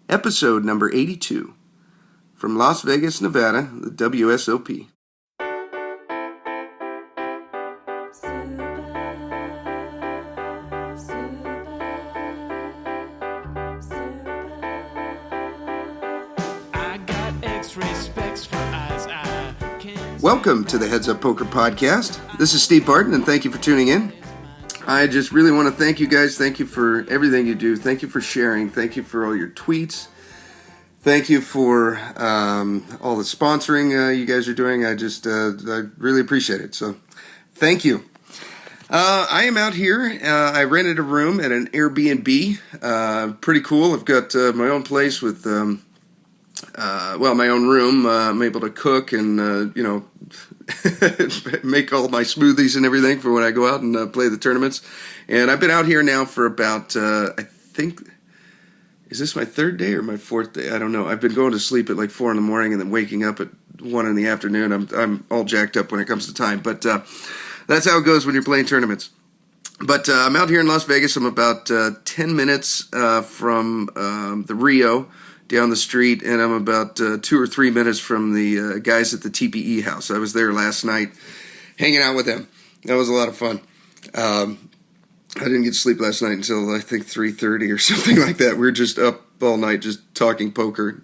episode number 82, from Las Vegas, Nevada, the Wsop. Welcome to the Heads Up Poker Podcast. This is Steve Barton, and thank you for tuning in. I just really want to thank you guys. Thank you for everything you do. Thank you for sharing. Thank you for all your tweets. Thank you for all the sponsoring you guys are doing. I really appreciate it. So thank you. I am out here. I rented a room at an Airbnb. Pretty cool. I've got my own place with, my own room. I'm able to cook and, make all my smoothies and everything for when I go out and play the tournaments. And I've been out here now for about, I think, is this my third day or my fourth day? I don't know. I've been going to sleep at like 4 in the morning and then waking up at 1 in the afternoon. I'm all jacked up when it comes to time. But that's how it goes when you're playing tournaments. But I'm out here in Las Vegas. I'm about 10 minutes from the Rio down the street, and I'm about 2 or 3 minutes from the guys at the TPE house. I was there last night hanging out with them. That was a lot of fun. I didn't get to sleep last night until I think 3:30 or something like that. We were just up all night just talking poker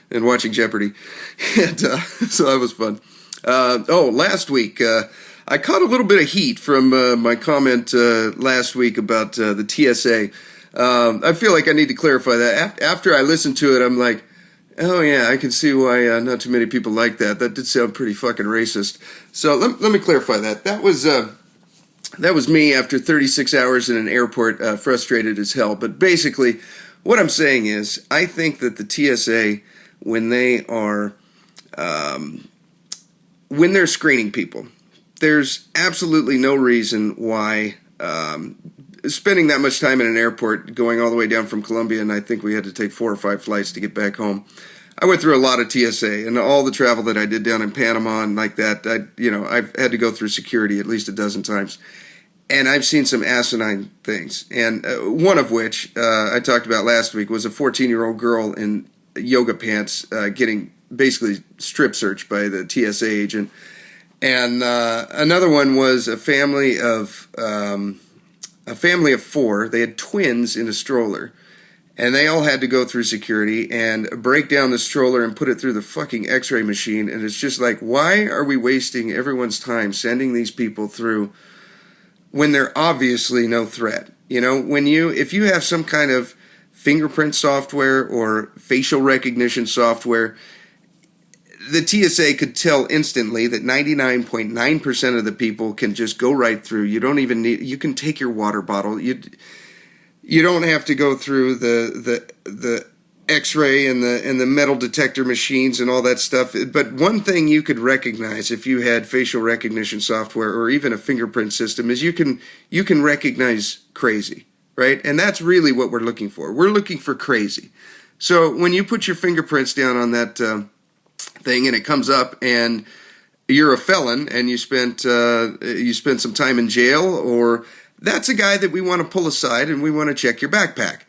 and watching Jeopardy. And so that was fun. Last week, I caught a little bit of heat from my comment last week about the TSA. I feel like I need to clarify that. After I listened to it, I'm like, oh yeah, I can see why not too many people like that. That did sound pretty fucking racist. So let me clarify that. That was me after 36 hours in an airport, frustrated as hell. But basically, what I'm saying is, I think that the TSA, when they're screening people, there's absolutely no reason why spending that much time in an airport, going all the way down from Colombia, and I think we had to take 4 or 5 flights to get back home. I went through a lot of TSA, and all the travel that I did down in Panama and like that, I've had to go through security at least a dozen times. And I've seen some asinine things. And one of which I talked about last week was a 14-year-old girl in yoga pants getting basically strip searched by the TSA agent. And another one was a family of 4. They had twins in a stroller, and they all had to go through security and break down the stroller and put it through the fucking x-ray machine. And it's just like, why are we wasting everyone's time sending these people through when they're obviously no threat? If you have some kind of fingerprint software or facial recognition software, the TSA could tell instantly that 99.9% of the people can just go right through. You don't even need. You can take your water bottle. You don't have to go through the X-ray and the metal detector machines and all that stuff. But one thing you could recognize if you had facial recognition software or even a fingerprint system is you can recognize crazy, right? And that's really what we're looking for. We're looking for crazy. So when you put your fingerprints down on that thing and it comes up and you're a felon and you spent some time in jail, or that's a guy that we want to pull aside and we want to check your backpack.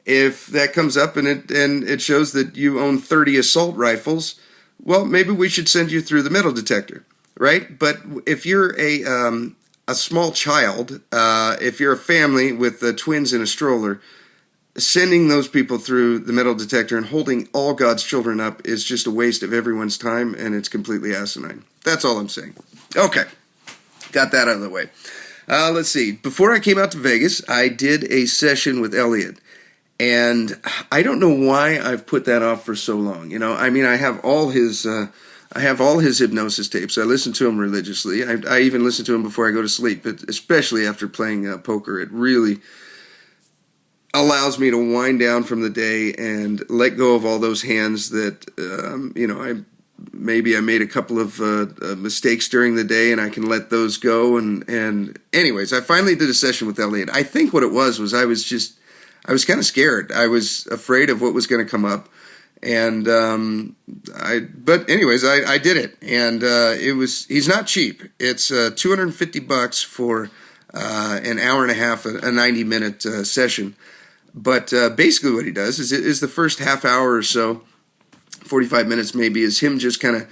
If that comes up and it shows that you own 30 assault rifles, well, maybe we should send you through the metal detector, right? But if you're a small child, if you're a family with twins in a stroller, sending those people through the metal detector and holding all God's children up is just a waste of everyone's time, and it's completely asinine. That's all I'm saying. Okay, got that out of the way. Let's see. Before I came out to Vegas, I did a session with Elliot, and I don't know why I've put that off for so long. I have all his hypnosis tapes. I listen to him religiously. I even listen to him before I go to sleep, but especially after playing poker, it really allows me to wind down from the day and let go of all those hands that, I made a couple of mistakes during the day, and I can let those go. And anyways, I finally did a session with Elliot. I think what it was I was kind of scared. I was afraid of what was going to come up. And but anyways, I did it. And he's not cheap. It's $250 for an hour and a half, a 90-minute session. But basically what he does is the first half hour or so, 45 minutes maybe, is him just kind of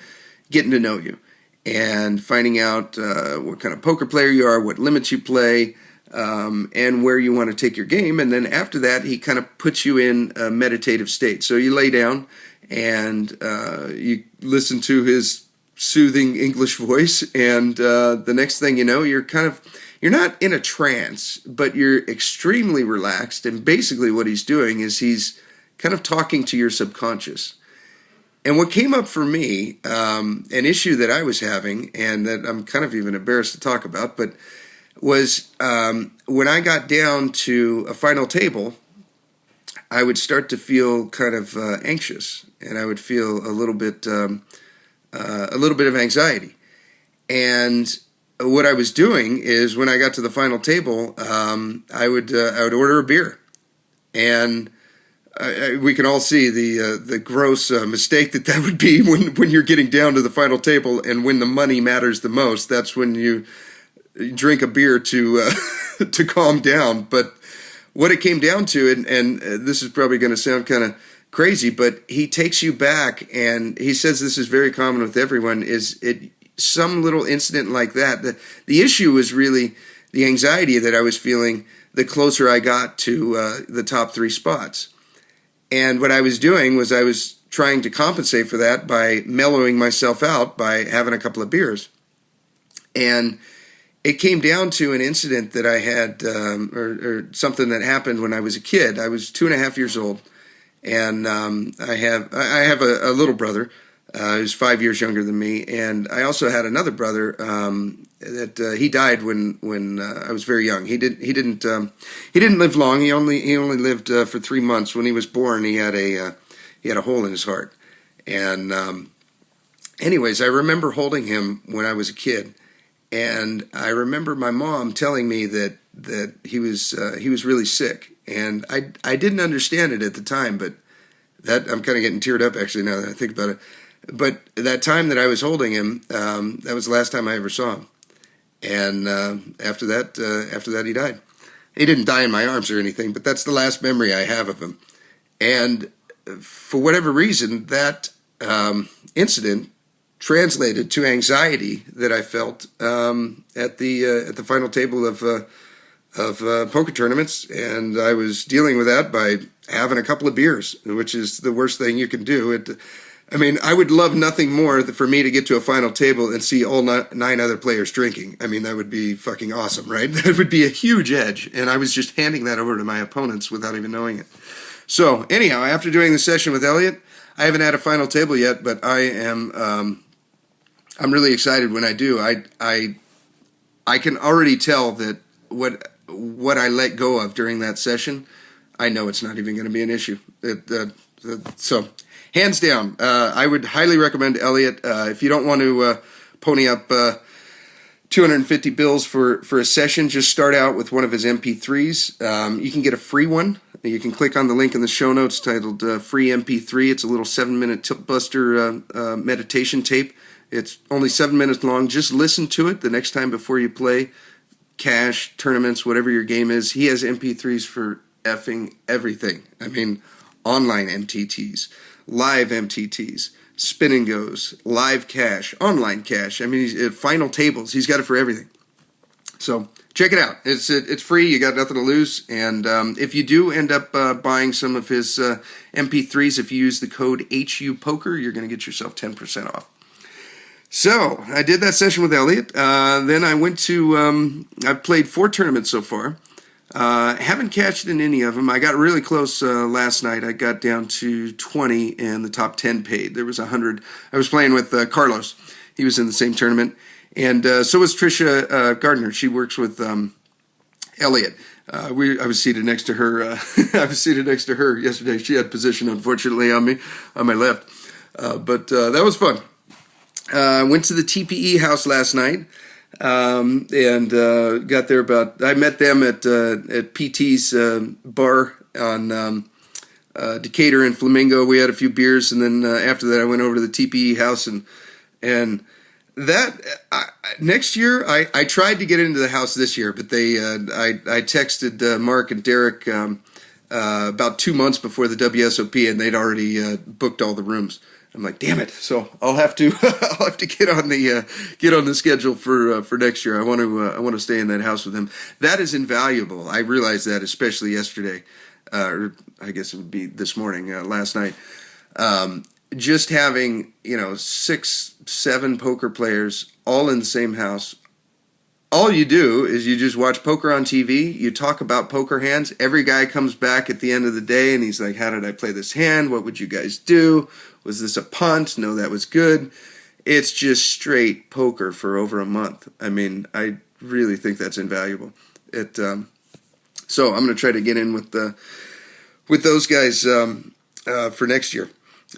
getting to know you and finding out what kind of poker player you are, what limits you play, and where you want to take your game. And then after that, he kind of puts you in a meditative state. So you lay down and you listen to his soothing English voice, and the next thing you know, you're not in a trance, but you're extremely relaxed. And basically what he's doing is he's kind of talking to your subconscious. And what came up for me, an issue that I was having, and that I'm kind of even embarrassed to talk about, but was when I got down to a final table, I would start to feel kind of anxious, and I would feel a little bit of anxiety. And what I was doing is, when I got to the final table, I would order a beer, and we can all see the gross mistake that would be when you're getting down to the final table, and when the money matters the most. That's when you drink a beer to to calm down. But what it came down to, and this is probably going to sound kind of crazy, but he takes you back, and he says this is very common with everyone, is some little incident like that. The issue was really the anxiety that I was feeling the closer I got to the top three spots. And what I was doing was I was trying to compensate for that by mellowing myself out by having a couple of beers. And it came down to an incident that I had, or something that happened when I was a kid. I was 2.5 years old, and I have a little brother who's 5 years younger than me, and I also had another brother that he died when I was very young. He didn't live long. He only lived for 3 months. When he was born, he had a hole in his heart. And anyways, I remember holding him when I was a kid. And I remember my mom telling me that he was really sick, and I didn't understand it at the time, but that I'm kind of getting teared up actually now that I think about it. But that time that I was holding him, that was the last time I ever saw him, and after that he died. He didn't die in my arms or anything, but that's the last memory I have of him. And for whatever reason, that incident translated to anxiety that I felt at the final table of poker tournaments, and I was dealing with that by having a couple of beers, which is the worst thing you can do. I would love nothing more for me to get to a final table and see all 9 other players drinking. I mean, that would be fucking awesome, right? That would be a huge edge, and I was just handing that over to my opponents without even knowing it. So anyhow, after doing the session with Elliot, I haven't had a final table yet, but I am. I'm really excited when I do. I can already tell that what I let go of during that session, I know it's not even going to be an issue. So, hands down, I would highly recommend Elliot. If you don't want to pony up 250 bills for a session, just start out with one of his MP3s. You can get a free one. You can click on the link in the show notes titled Free MP3. It's a little 7-minute tilt buster meditation tape. It's only 7 minutes long. Just listen to it the next time before you play cash, tournaments, whatever your game is. He has MP3s for effing everything. I mean, online MTTs, live MTTs, spin and goes, live cash, online cash. I mean, final tables. He's got it for everything. So check it out. It's free. You got nothing to lose. And if you do end up buying some of his MP3s, if you use the code HUPoker, you're going to get yourself 10% off. So, I did that session with Elliot. Then I went to, I've played 4 tournaments so far. Haven't cashed in any of them. I got really close last night. I got down to 20 and the top 10 paid. There was 100. I was playing with Carlos. He was in the same tournament. And so was Trisha Gardner. She works with Elliot. I was seated next to her. I was seated next to her yesterday. She had position, unfortunately, on my left. But that was fun. Went to the TPE house last night, and got there I met them at PT's bar on Decatur and Flamingo. We had a few beers, and then after that I went over to the TPE house, and that next year I tried to get into the house this year, but I texted Mark and Derek about 2 months before the WSOP, and they'd already booked all the rooms. I'm like, damn it! So I'll have to get on the schedule for next year. I want to stay in that house with him. That is invaluable. I realized that, especially yesterday, or I guess it would be this morning, last night. Just having 6, 7 poker players all in the same house. All you do is you just watch poker on TV. You talk about poker hands. Every guy comes back at the end of the day and he's like, how did I play this hand? What would you guys do? Was this a punt? No, that was good. It's just straight poker for over a month. I mean, I really think that's invaluable. So I'm going to try to get in with those guys for next year.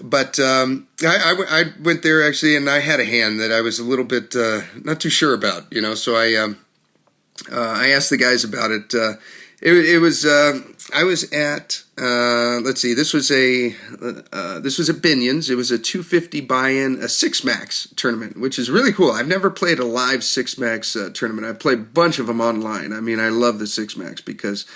But I went there actually, and I had a hand that I was a little bit not too sure about, So I asked the guys about it. It was I was at let's see, this was at Binion's. It was a 250 buy-in, a 6-max tournament, which is really cool. I've never played a live 6-max tournament. I've played a bunch of them online. I mean, I love the 6-max because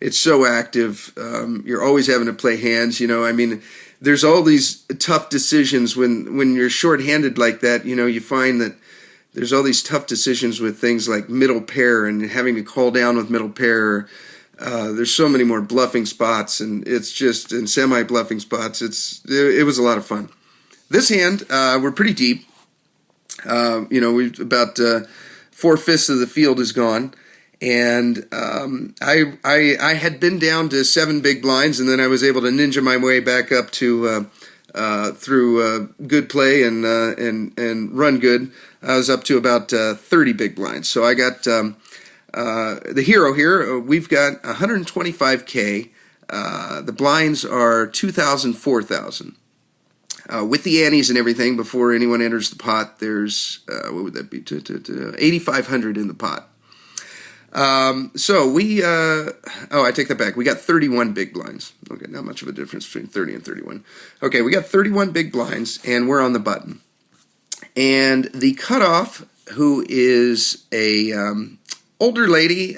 it's so active. You're always having to play hands. I mean, there's all these tough decisions when you're shorthanded like that. You find that there's all these tough decisions with things like middle pair and having to call down with middle pair. There's so many more bluffing spots, and it's just in semi-bluffing spots. It was a lot of fun. This hand, we're pretty deep. We've about 4/5 of the field is gone. And I had been down to 7 big blinds, and then I was able to ninja my way back up to through good play and run good. I was up to about 30 big blinds. So I got the hero here. We've got 125K. The blinds are 2,000, 4,000. With the antes and everything, before anyone enters the pot, there's what would that be? 8,500 in the pot. So we, I take that back. We got 31 big blinds. Okay, not much of a difference between 30 and 31. Okay, we got 31 big blinds, and we're on the button. And the cutoff, who is a older lady,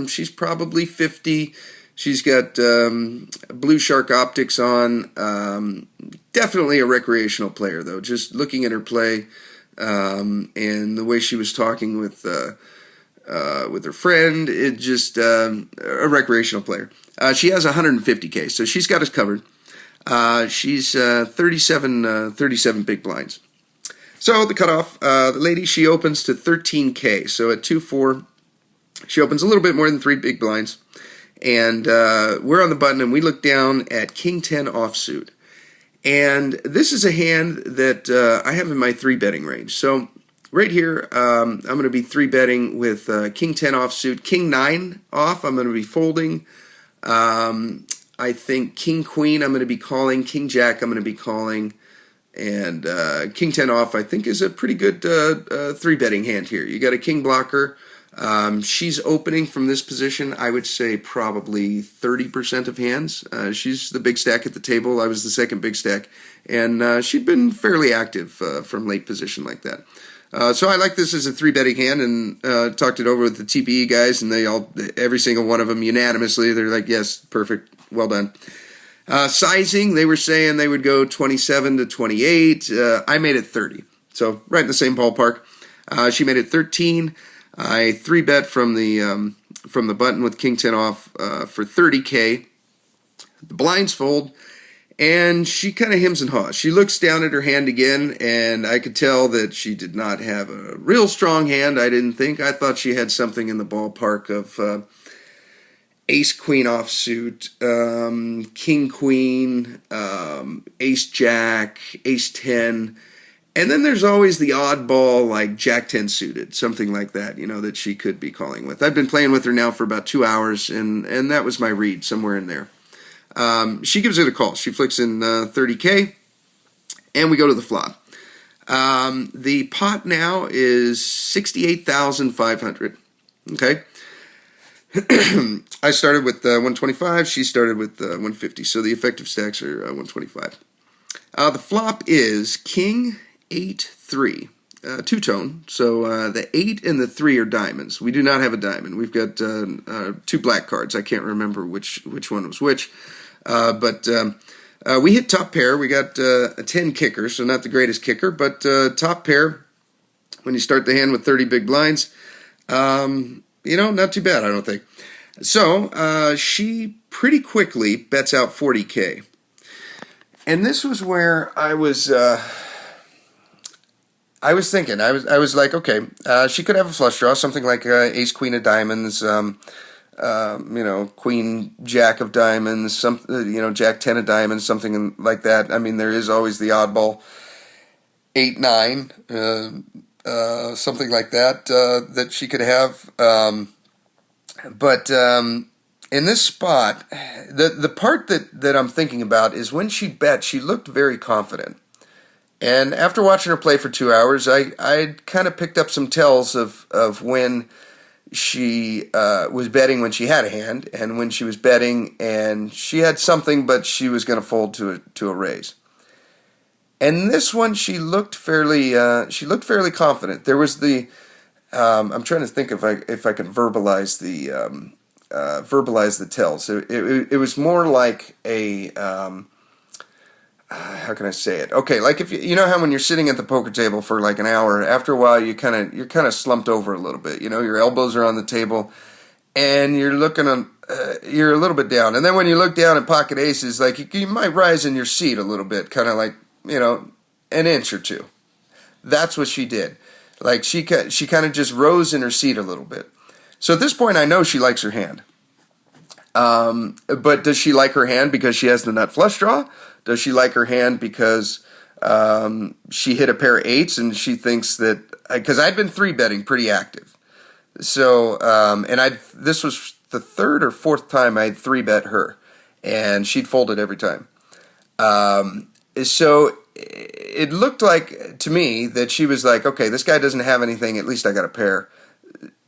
she's probably 50. She's got blue shark optics on. Definitely a recreational player, though. Just looking at her play and the way she was talking with her friend, it just a recreational player. She has 150K, so she's got us covered. She's 37 big blinds. So the cutoff, the lady, she opens to 13K. So at 2-4, she opens a little bit more than 3 big blinds. And we're on the button, and we look down at King 10 offsuit. And this is a hand that I have in my 3-betting range. So right here, I'm going to be 3-betting with King 10 offsuit. King 9 off, I'm going to be folding. I think King Queen, I'm going to be calling. King Jack, I'm going to be calling. And King 10 off, I think, is a pretty good 3-betting hand here. You got a King blocker. She's opening from this position, I would say probably 30% of hands. She's the big stack at the table. I was the second big stack. And she'd been fairly active from late position like that. So I like this as a 3-betting hand, and talked it over with the TPE guys, and every single one of them unanimously, they're like, yes, perfect, well done. Sizing, they were saying they would go 27 to 28. I made it 30, so right in the same ballpark. She made it 13. I 3-bet from the button with King 10 off for 30K. The blinds fold. And she kind of hems and haws. She looks down at her hand again, and I could tell that she did not have a real strong hand, I didn't think. I thought she had something in the ballpark of Ace-Queen offsuit, King-Queen, Ace-Jack, Ace-10. And then there's always the oddball, like Jack-10 suited, something like that, that she could be calling with. I've been playing with her now for about 2 hours, and that was my read, somewhere in there. She gives it a call. She flicks in 30K, and we go to the flop. The pot now is 68,500. Okay. I started with 125. She started with 150. So the effective stacks are 125. The flop is King 8-3. two-tone. So the 8 and the 3 are diamonds. We do not have a diamond. We've got two black cards. I can't remember which one was which. But we hit top pair. We got a 10 kicker, so not the greatest kicker, but top pair when you start the hand with 30 big blinds. Not too bad, I don't think. So she pretty quickly bets out 40K. And this was where I was thinking. I was like, okay, she could have a flush draw, something like ace queen of diamonds, queen jack of diamonds, jack 10 of diamonds, something like that. I mean, there is always the oddball 8-9, something like that that she could have. But in this spot, the part that I'm thinking about is when she bet, she looked very confident. And after watching her play for 2 hours, I kind of picked up some tells of when she was betting when she had a hand, and when she was betting and she had something, but she was going to fold to a raise. And this one, she looked fairly confident. There was the I'm trying to think if I can verbalize the tells. It was more like a how can I say it? Okay, like if you know how when you're sitting at the poker table for like an hour, after a while you're kind of slumped over a little bit. Your elbows are on the table, and you're looking on. You're a little bit down, and then when you look down at pocket aces, like you might rise in your seat a little bit, kind of like an inch or two. That's what she did. Like she kind of just rose in her seat a little bit. So at this point, I know she likes her hand. But does she like her hand because she has the nut flush draw? Does she like her hand because she hit a pair of eights and she thinks that... Because I'd been 3-betting pretty active. So, this was the third or fourth time I'd 3-bet her. And she'd folded every time. So it looked like to me that she was like, okay, this guy doesn't have anything. At least I got a pair.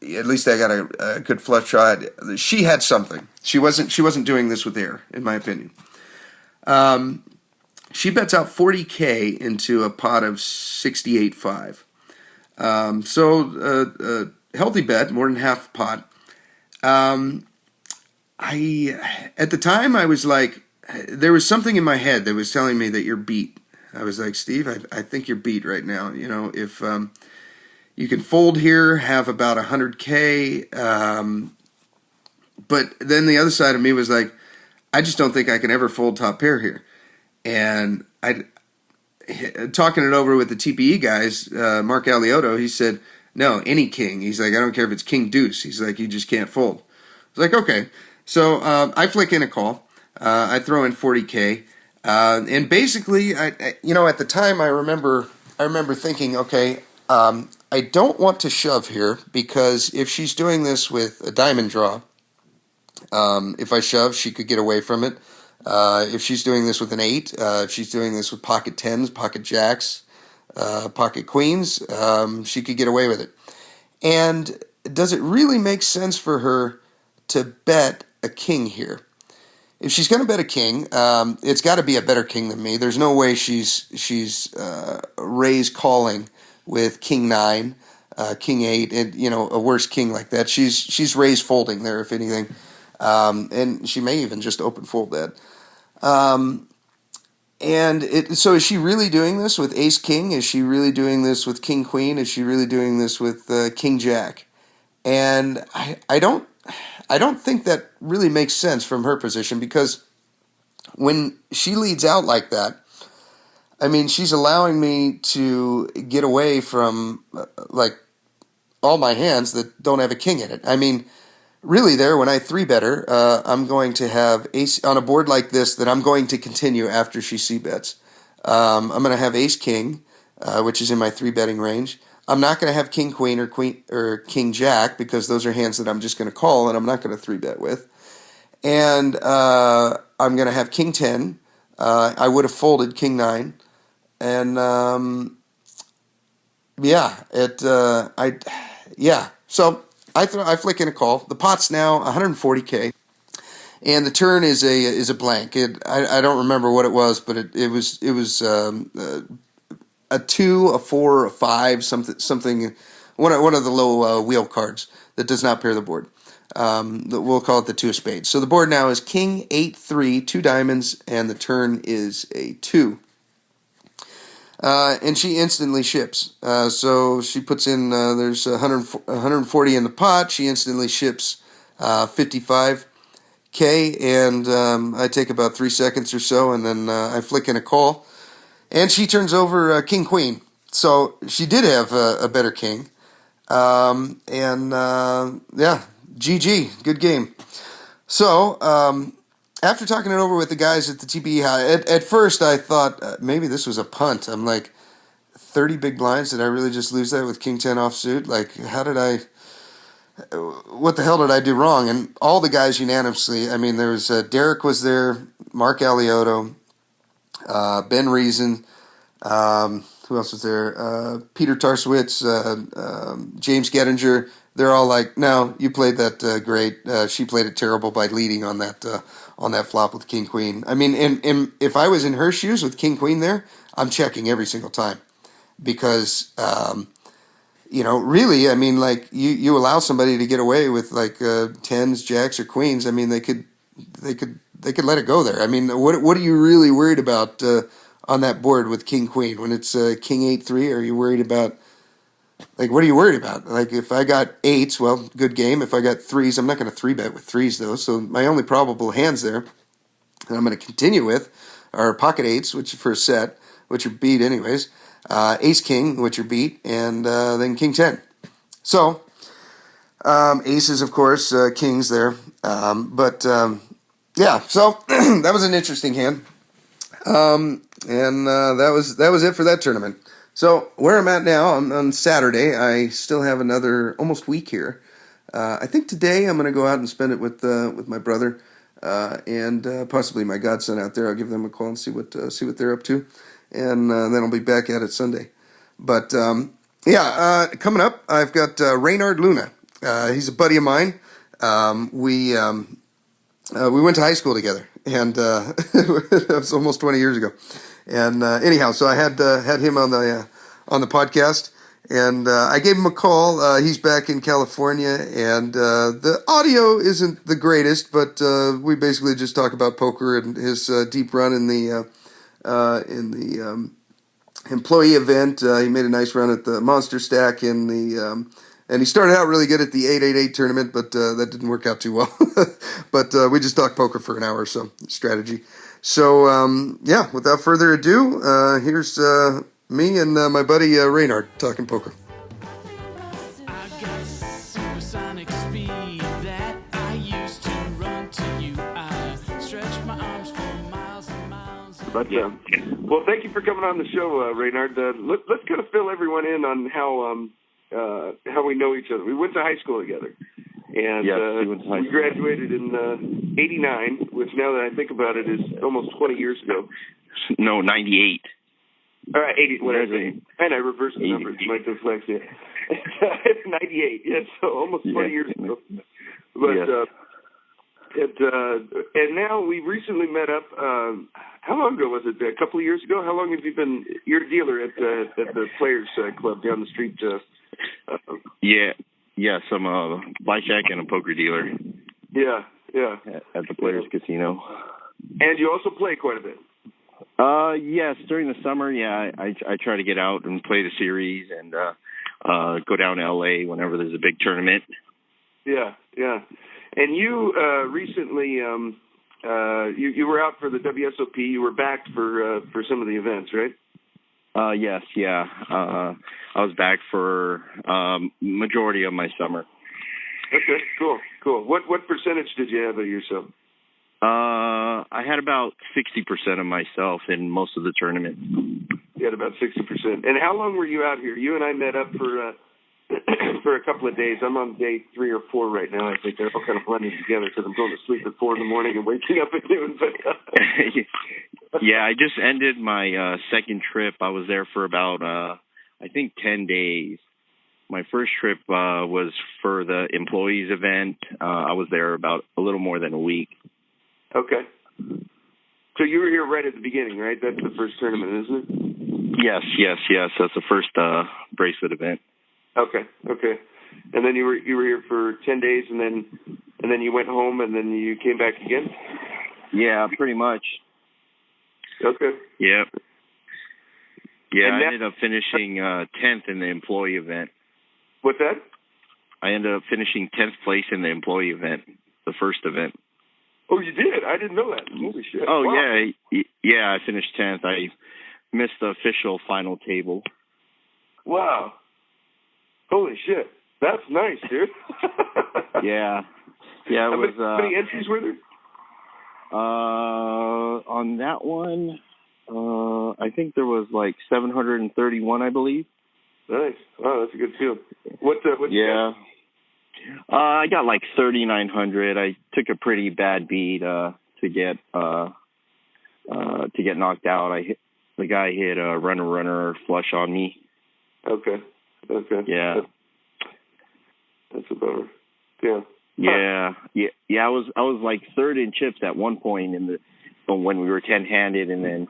At least I got a good flush draw. She had something. She wasn't doing this with air, in my opinion. She bets out 40K into a pot of 68.5. So healthy bet, more than half pot. At the time I was like, there was something in my head that was telling me that you're beat. I was like, Steve, I think you're beat right now. If you can fold here, have about 100K. But then the other side of me was like, I just don't think I can ever fold top pair here. And talking it over with the TPE guys, Mark Alioto, he said, no, any king. He's like, I don't care if it's king deuce. He's like, you just can't fold. I was like, okay. So I flick in a call. I throw in 40K. And basically, at the time, I remember thinking, okay, I don't want to shove here because if she's doing this with a diamond draw, if I shove, she could get away from it. If she's doing this with an 8, if she's doing this with pocket 10s, pocket jacks, pocket queens, she could get away with it. And does it really make sense for her to bet a king here? If she's going to bet a king, it's got to be a better king than me. There's no way she's raise calling with king 9, king 8, and a worse king like that. She's raise folding there, if anything, and she may even just open fold that. So is she really doing this with ace king? Is she really doing this with king queen? Is she really doing this with king jack? And I don't think that really makes sense from her position, because when she leads out like that, I mean, she's allowing me to get away from like all my hands that don't have a king in it. I mean, really there, when I 3-bet her, I'm going to have ace on a board like this that I'm going to continue after she c-bets. I'm going to have ace king, which is in my 3-betting range. I'm not going to have king queen or king jack, because those are hands that I'm just going to call and I'm not going to 3-bet with. And I'm going to have king 10. I would have folded king 9. And So I flick in a call. The pot's now 140K, and the turn is a blank. I don't remember what it was, but it was a 2, a 4, a 5, something. One of the low wheel cards that does not pair the board. We'll call it the 2 of spades. So the board now is king 8-3, 2 diamonds, and the turn is a 2. And she instantly ships. So she puts in, there's 140 in the pot. She instantly ships 55K, and I take about 3 seconds or so, and then I flick in a call. And she turns over king queen. So she did have a better king. Yeah, GG, good game. So, after talking it over with the guys at the TPE high, at first I thought maybe this was a punt. I'm like, 30 big blinds, did I really just lose that with king 10 offsuit? Like, what the hell did I do wrong? And all the guys unanimously, I mean, there was, Derek was there, Mark Alioto, Ben Reason, who else was there? Peter Tarsowitz, James Gettinger. They're all like, no, you played that great. She played it terrible by leading on that flop with king queen. I mean, and if I was in her shoes with king queen there, I'm checking every single time because, really, I mean, like you allow somebody to get away with like tens, jacks, or queens. I mean, they could let it go there. I mean, what are you really worried about on that board with king queen when it's king 8-3? Are you worried about? Like, what are you worried about? Like, if I got 8s, well, good game. If I got 3s, I'm not going to 3-bet with 3s, though. So my only probable hands there, and I'm going to continue with, are pocket 8s, which are for a set, which are beat anyways, ace-king, which are beat, and then king 10. So, aces, of course, kings there. Yeah, so that was an interesting hand. And that was it for that tournament. So where I'm at now, on Saturday, I still have another almost week here. I think today I'm going to go out and spend it with my brother and possibly my godson out there. I'll give them a call and see what they're up to, and then I'll be back at it Sunday. But coming up, I've got Raynard Luna. He's a buddy of mine. We went to high school together, and that was almost 20 years ago. And anyhow, so I had him on the podcast, and I gave him a call. He's back in California, and the audio isn't the greatest, but we basically just talk about poker and his deep run in the employee event. He made a nice run at the Monster Stack in the. And he started out really good at the 888 tournament, but that didn't work out too well. But we just talked poker for an hour or so, strategy. So, without further ado, here's me and my buddy Raynard talking poker. I got supersonic speed that I used to run to you. I stretched my arms for miles and miles. But, well, thank you for coming on the show, Raynard. Let's kind of fill everyone in on how we know each other. We went to high school together. And we graduated in 89, which now that I think about it is almost 20 years ago. No, 98. All right, 80, whatever. And I reversed the numbers, my dyslexia. 98, yes, so almost 20 years ago. But, and now we recently met up, how long ago was it? A couple of years ago? How long have you been, you're a dealer at the Players Club down the street? Yes, I'm a blackjack and a poker dealer. Yeah. At the Players Casino. And you also play quite a bit. Yes, during the summer, I try to get out and play the series and go down to LA whenever there's a big tournament. Yeah. And you recently you were out for the Wsop. You were back for some of the events, right? Yes. I was back for majority of my summer. Okay, cool. What percentage did you have of yourself? I had about 60% of myself in most of the tournaments. You had about 60%. And how long were you out here? You and I met up for for a couple of days. I'm on day 3 or 4 right now. I think they're all kind of blending together because I'm going to sleep at 4 in the morning and waking up at noon. But yeah, I just ended my second trip. I was there for about I think 10 days. My first trip was for the employees event. I was there about a little more than a week. Okay. So you were here right at the beginning, right? That's the first tournament, isn't it? Yes. That's the first bracelet event. Okay. And then you were here for 10 days, and then you went home, and then you came back again? Yeah, pretty much. Okay. Yep. Yeah, I ended up finishing 10th in the employee event. What's that? I ended up finishing 10th place in the employee event, the first event. Oh, you did? I didn't know that. Holy shit. Oh, wow. yeah, I finished 10th. I missed the official final table. Wow. Holy shit. That's nice, dude. Yeah, it was... How many entries were there? On that one, I think there was like 731, I believe. Nice. Wow, that's a good field. What yeah. I got like 3,900. I took a pretty bad beat to get knocked out. The guy hit a runner flush on me. Okay. Yeah. That's a bummer. Yeah. Yeah. I was like third in chips at one point when we were 10-handed, and then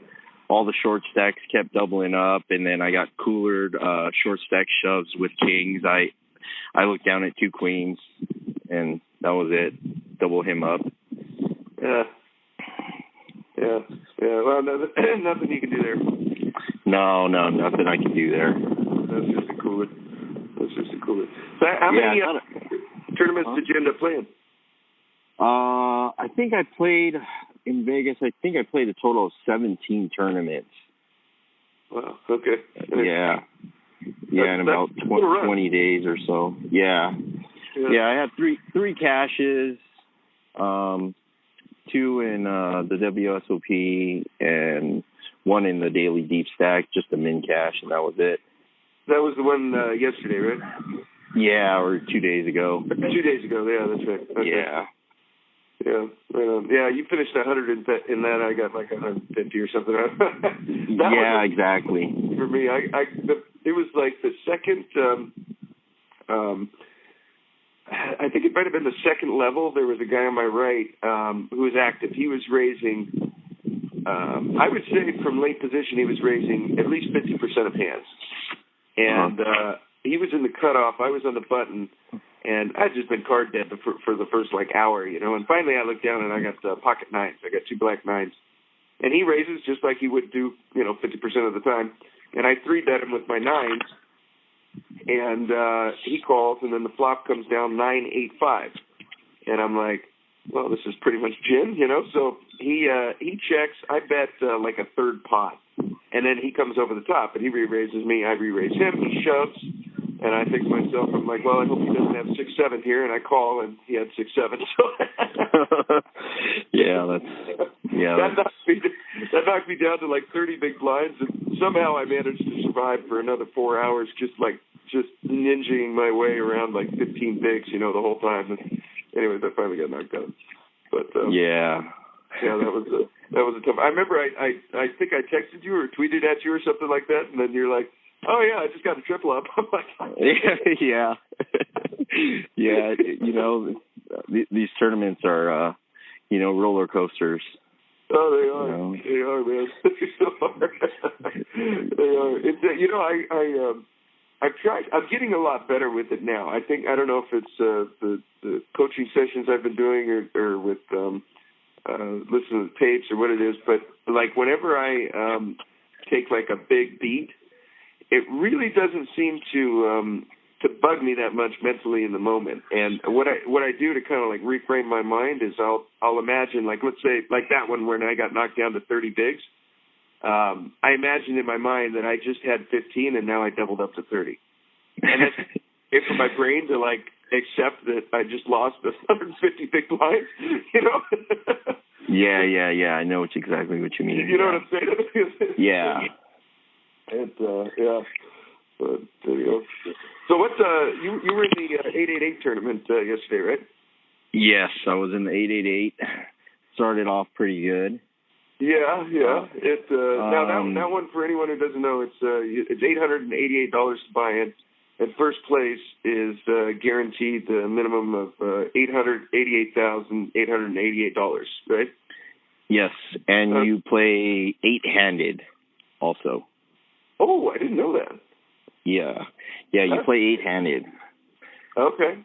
all the short stacks kept doubling up, and then I got coolered short stack shoves with kings. I looked down at 2 queens, and that was it. Double him up. Yeah. Well, nothing you can do there. No, nothing I can do there. That's just a cooler. So how many tournaments did you end up playing? I think I played in Vegas. I think I played a total of 17 tournaments. Wow. Okay. Yeah, in about 20 days or so. Yeah. I had three cashes, 2 in the Wsop, and 1 in the daily deep stack, just a min cash, and that was it. That was the one yesterday, right? Yeah, or 2 days ago. 2 days ago, yeah, that's right. Okay. Yeah. Yeah, right on. Yeah, you finished 100 in that. I got like 150 or something. Yeah, exactly. For me, it was like the second. I think it might have been the second level. There was a guy on my right who was active. He was raising. I would say from late position, he was raising at least 50% of hands, and he was in the cutoff. I was on the button. And I'd just been card dead for the first hour, And finally I looked down and I got pocket 9s. I got 2 black 9s. And he raises just like he would do, 50% of the time. And I 3-bet him with my 9s. And he calls, and then the flop comes down 9-8-5. And I'm like, well, this is pretty much gin, So he checks. I bet like a third pot. And then he comes over the top, and he re-raises me. I re-raise him. He shoves. And I think to myself, I'm like, well, I hope he doesn't have 6-7 here. And I call, and he had 6-7. So that knocked me down to like 30 big blinds, and somehow I managed to survive for another 4 hours, just ninjaing my way around like 15 bigs, the whole time. And anyways, I finally got knocked out. But that was a tough. I remember I think I texted you or tweeted at you or something like that, and then you're like, oh, yeah, I just got a triple up. I'm like, yeah. Yeah, these tournaments are, roller coasters. Oh, they are. They are, man. They are. It's, I've tried. I'm getting a lot better with it now. I don't know if it's the coaching sessions I've been doing or with listening to tapes or what it is, but like whenever I take like a big beat, it really doesn't seem to bug me that much mentally in the moment. And what I do to kind of like reframe my mind is I'll imagine, like, let's say like that one when I got knocked down to 30 bigs. I imagined in my mind that I just had 15 and now I doubled up to 30. And that's it for my brain to like accept that I just lost 150 big blinds, Yeah. I know exactly what you mean. You know what I'm saying? Yeah. And but there you go. So what's you were in the 888 tournament yesterday, right? Yes, I was in the 888. Started off pretty good. Yeah. It now that one for anyone who doesn't know, it's $888 to buy in, and first place is guaranteed the minimum of $888,888, right? Yes, and you play 8-handed also. Oh, I didn't know that. Yeah. Yeah, you play 8-handed. Okay.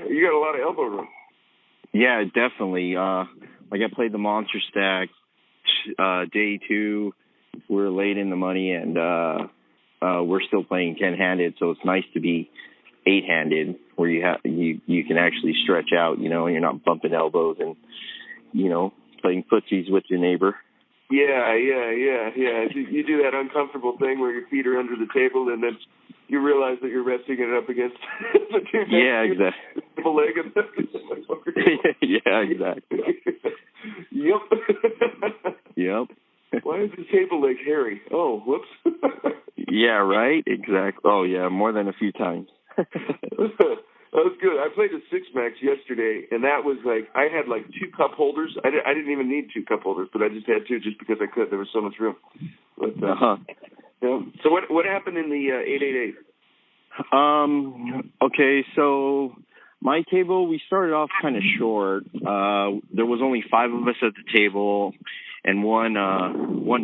You got a lot of elbow room. Yeah, definitely. Like I played the monster stack day 2. We're late in the money, and we're still playing 10-handed, so it's nice to be 8-handed, where you can actually stretch out, and you're not bumping elbows and, playing footsies with your neighbor. Yeah. You do that uncomfortable thing where your feet are under the table, and then you realize that you're resting it up against the two exactly. The leg and yeah, exactly. Yep. Why is the table leg hairy? Oh, whoops. Yeah, right? Exactly. Oh, yeah, more than a few times. That was good. I played a 6-max yesterday, and that was like, I had like 2 cup holders. I didn't even need 2 cup holders, but I just had 2 just because I could. There was so much room. But, yeah. So what happened in the 888? Okay, so my table, we started off kind of short. There was only 5 of us at the table, and one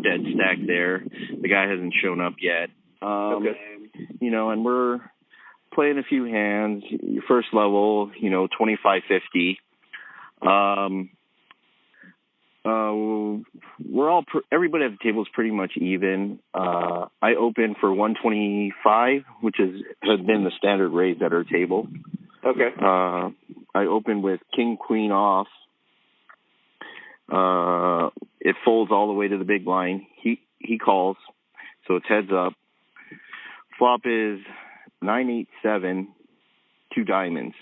dead stack there. The guy hasn't shown up yet. Okay. And we're playing a few hands. Your first level, 25-50. We're all everybody at the table is pretty much even. I opened for 125, which has been the standard raise at our table. Okay. I opened with king queen off. It folds all the way to the big blind. He calls, so it's heads up. Flop is 9-8-7, 2 diamonds.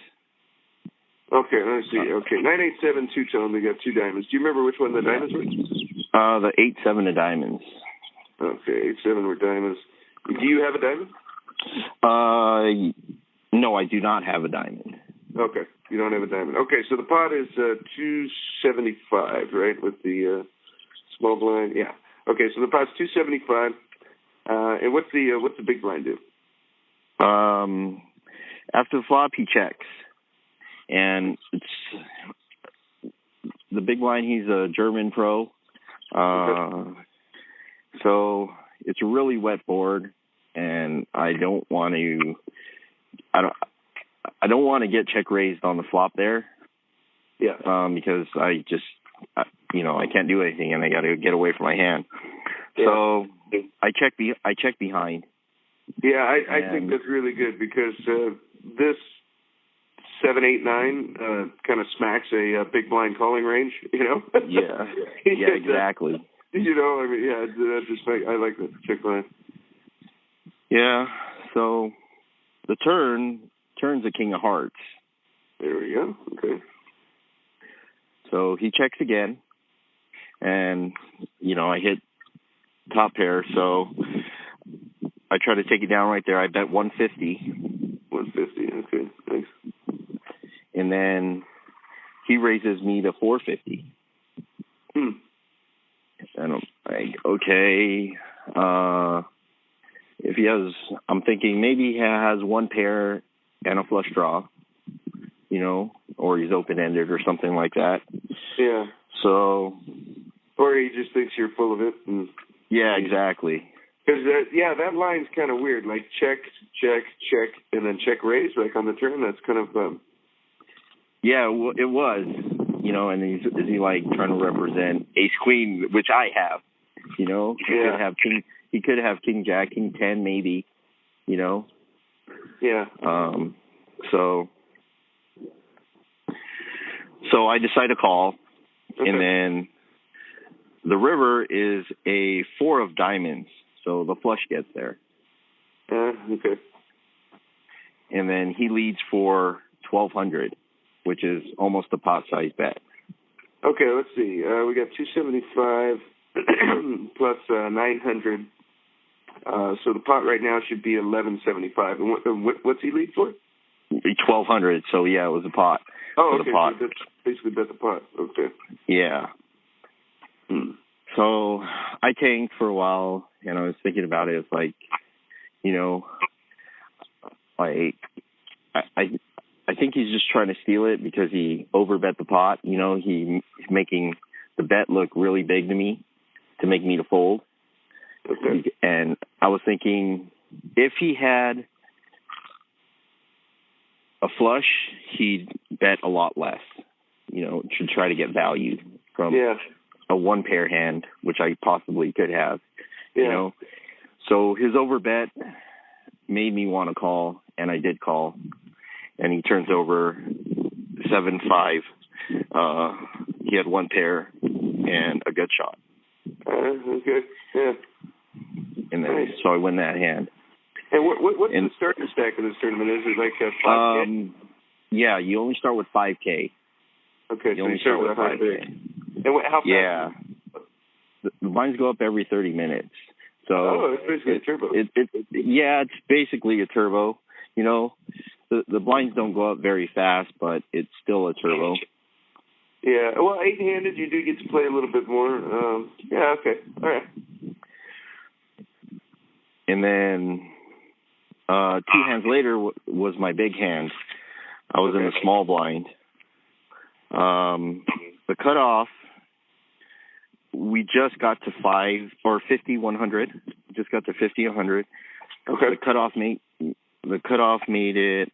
Okay, let me see. Okay, 9-8-7, 2-tone. They got 2 diamonds. Do you remember which one the diamonds were? The 8-7 of diamonds. Okay, 8-7 were diamonds. Do you have a diamond? No, I do not have a diamond. Okay, you don't have a diamond. Okay, so the pot is 275, right, with the small blind? Yeah. Okay, so the pot's 275. And what's the big blind do? After the flop, he checks. And it's the big blind, he's a German pro. So it's a really wet board, and I don't want to get check raised on the flop there. Yeah. Because I can't do anything, and I got to get away from my hand. Yeah. So I check behind. Yeah, I think that's really good because this 7-8-9 kind of smacks a big blind calling range, Yeah, exactly. I like that check line. Yeah, so the turns a king of hearts. There we go. Okay. So he checks again, and I hit top pair, so I try to take it down right there. I bet 150. 150. Okay, thanks. And then he raises me to 450. And I'm like, okay. If he has, I'm thinking maybe he has 1 pair and a flush draw, or he's open-ended or something like that. Yeah. So. Or he just thinks you're full of it. Yeah, exactly. Because, that line's kind of weird. Like check, and then check raise, like on the turn. That's kind of... Yeah, it was. And is he like trying to represent ace queen, which I have. He could have king. He could have king jack, king 10, maybe. Yeah. So I decide to call, and then the river is a 4 of diamonds, so the flush gets there. Okay. And then he leads for 1,200, which is almost a pot-sized bet. Okay, let's see. We got 275 plus 900. So the pot right now should be 1175. And what's he lead for? 1,200. So yeah, it was a pot. Oh, okay. The pot. So that's basically bet the pot. Okay. Yeah. So I tanked for a while, and I was thinking about it. It's like, I think he's just trying to steal it because he overbet the pot. He's making the bet look really big to me to make me to fold. Okay. And I was thinking if he had a flush, he'd bet a lot less, to try to get value from a one-pair hand, which I possibly could have, So his overbet made me want to call, and I did call. And he turns over 7-5. He had one pair and a good shot. Okay. Yeah. And then so I win that hand. And what's the starting stack of this tournament? Is it like a 5K? Yeah, you only start with 5K. Okay, you only start with 5K. And how fast? Yeah. The blinds go up every 30 minutes. So it's basically a turbo. It's basically a turbo. The blinds don't go up very fast, but it's still a turbo. Yeah, well, 8-handed, you do get to play a little bit more. Okay, all right. And then 2 hands later was my big hand. I was in a small blind. The cutoff, we just got to 50, 100. Just got to 50, 100. Okay. The cutoff made it.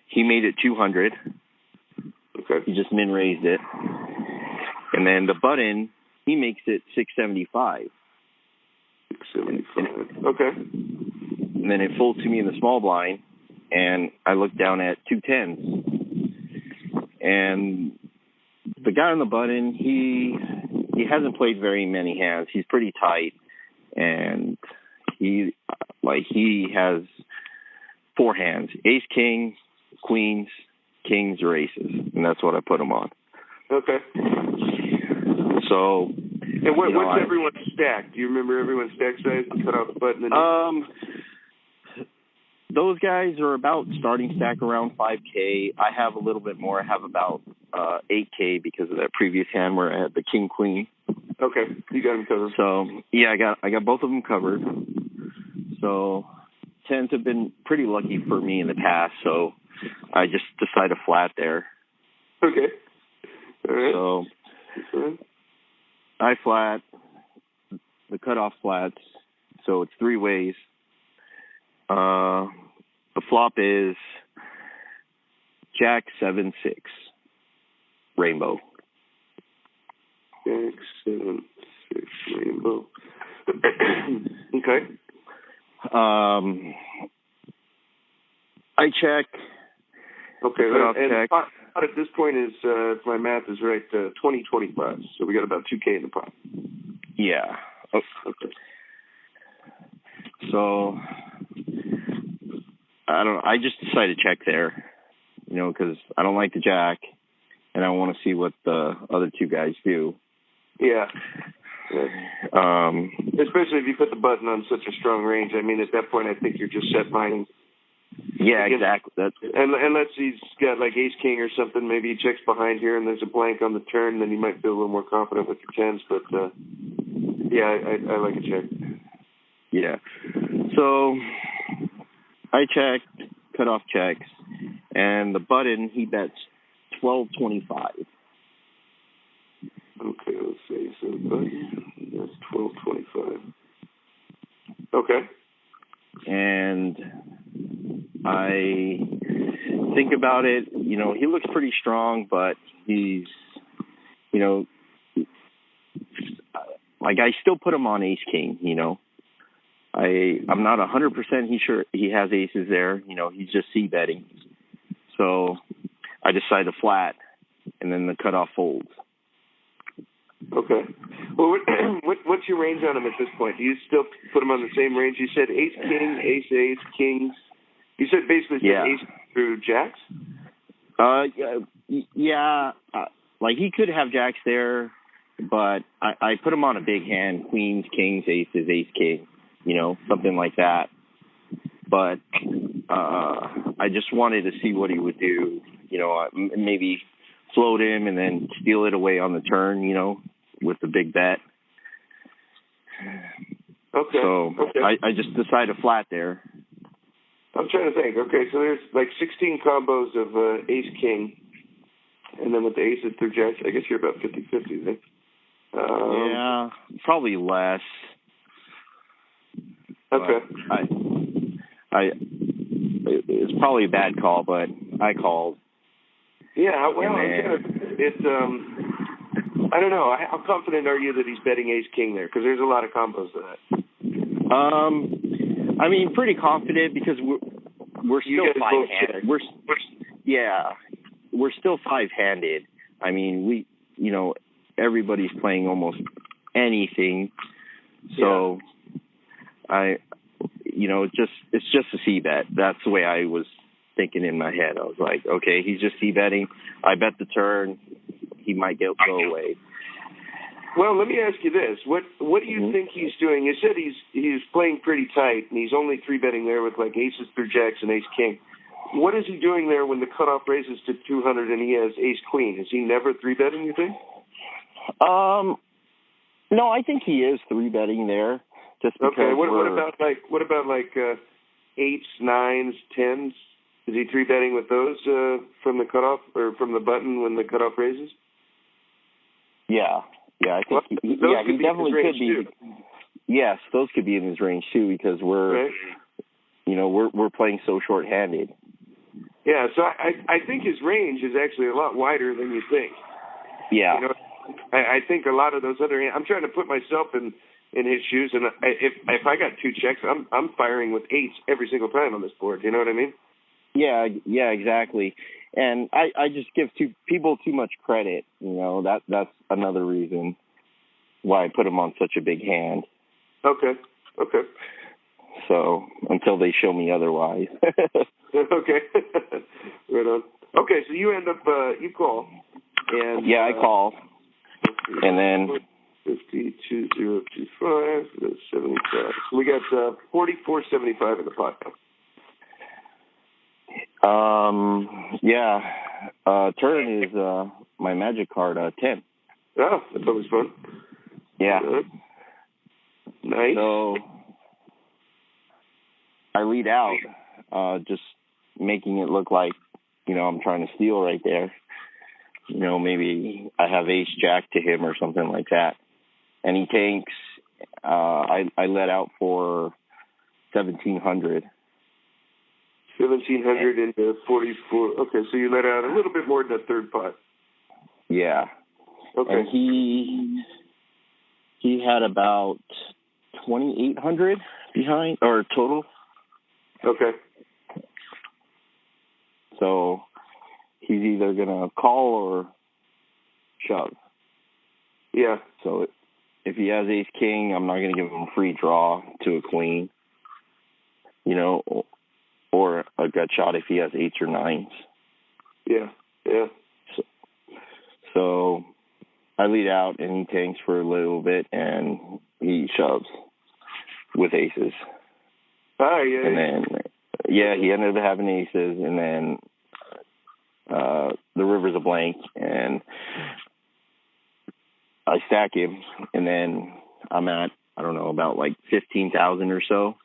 He made it 200. Okay. He just min raised it, and then the button he makes it 675. 675. Okay. And then it folds to me in the small blind, and I look down at 2 10s. And the guy on the button, he hasn't played very many hands. He's pretty tight, and he has 4 hands: ace, king, queens, kings, or aces, and that's what I put him on. Okay. So. And what's everyone's stack? Do you remember everyone's stack size? Cut off the button. Those guys are about starting stack around 5K. I have a little bit more. I have about 8K because of that previous hand where I had the king queen. Okay, you got them covered. So yeah, I got both of them covered. So 10s have been pretty lucky for me in the past. So I just decided to flat there. Okay. All right. So I flat. The cutoff flats. So it's 3 ways. The flop is Jack 7-6 rainbow. Jack 7-6 rainbow. Okay. I check. Okay. And check. pot at this point is, if my math is right, 20-25. So we got about 2K in the pot. Yeah. Oh, okay. So I just decided to check there, because I don't like the jack, and I want to see what the other 2 guys do. Yeah. Especially if you put the button on such a strong range. I mean, at that point, I think you're just set mining. Yeah, exactly. Unless he's got like ace king or something, maybe he checks behind here and there's a blank on the turn, then you might feel a little more confident with your 10s. But I like a check. Yeah. So I checked, cutoff checks, and the button he bets 12.25. Okay, let's see. So the button that's 12.25. Okay. And I think about it, he looks pretty strong, but he's, I still put him on ace king, I'm not 100% sure he has aces there. He's just c-betting. So I decided to flat, and then the cutoff folds. Okay. Well, what's your range on him at this point? Do you still put him on the same range? You said ace, king, ace, kings. You said basically ace through jacks? Yeah. He could have jacks there, but I put him on a big hand, queens, kings, aces, ace, king, something like that. But I just wanted to see what he would do, maybe float him and then steal it away on the turn, with the big bet. Okay. So I just decided to flat there. I'm trying to think. Okay, so there's like 16 combos of ace king, and then with the aces through jacks, I guess you're about 50-50 then. Yeah, probably less. Okay. It's probably a bad call, but I called. Yeah, well, I don't know. How confident are you that he's betting ace king there? Because there's a lot of combos to that. I mean, pretty confident because we're still five-handed. We're still five-handed. I mean, everybody's playing almost anything. So it's just a c-bet. That's the way I was thinking in my head. I was like, okay, he's just c-betting. I bet the turn. He might go away. Well, let me ask you this: what do you think he's doing? You said he's playing pretty tight, and he's only 3-betting there with like aces through jacks and ace king. What is he doing there when the cutoff raises to 200 and he has ace queen? Is he never 3-betting? You think? No, I think he is 3-betting there. Just because. Okay. What about eights, nines, tens? Is he 3-betting with those from the cutoff or from the button when the cutoff raises? Yeah, I think he definitely could be. Yes, those could be in his range too because we're playing so short-handed. Yeah, so I think his range is actually a lot wider than you think. Yeah. I think a lot of those other. I'm trying to put myself in his shoes, and if I got 2 checks, I'm firing with eights every single time on this board. You know what I mean? Yeah, exactly. And I just give people too much credit. That's another reason why I put him on such a big hand. Okay. So until they show me otherwise. Okay. Right on. Okay, so you end up you call. And yeah, I call. And then 50-2025, 75. So we got 44.75 in the pot now. Turn is my magic card 10. Oh, that's always fun. Yeah. Nice. So I lead out, just making it look like, I'm trying to steal right there. Maybe I have ace jack to him or something like that. And he tanks, I let out for 1,700. 1,700 into 44. Okay, so you let out a little bit more than the third pot. Yeah. Okay. And he had about 2,800 behind, or total. Okay. So he's either going to call or shove. Yeah. So if he has ace king, I'm not going to give him a free draw to a queen, or a gut shot if he has eights or nines. Yeah. So I lead out and he tanks for a little bit and he shoves with aces. Yeah. And then, he ended up having aces, and then the river's a blank, and I stack him, and then I'm at, I don't know, about like 15,000 or so.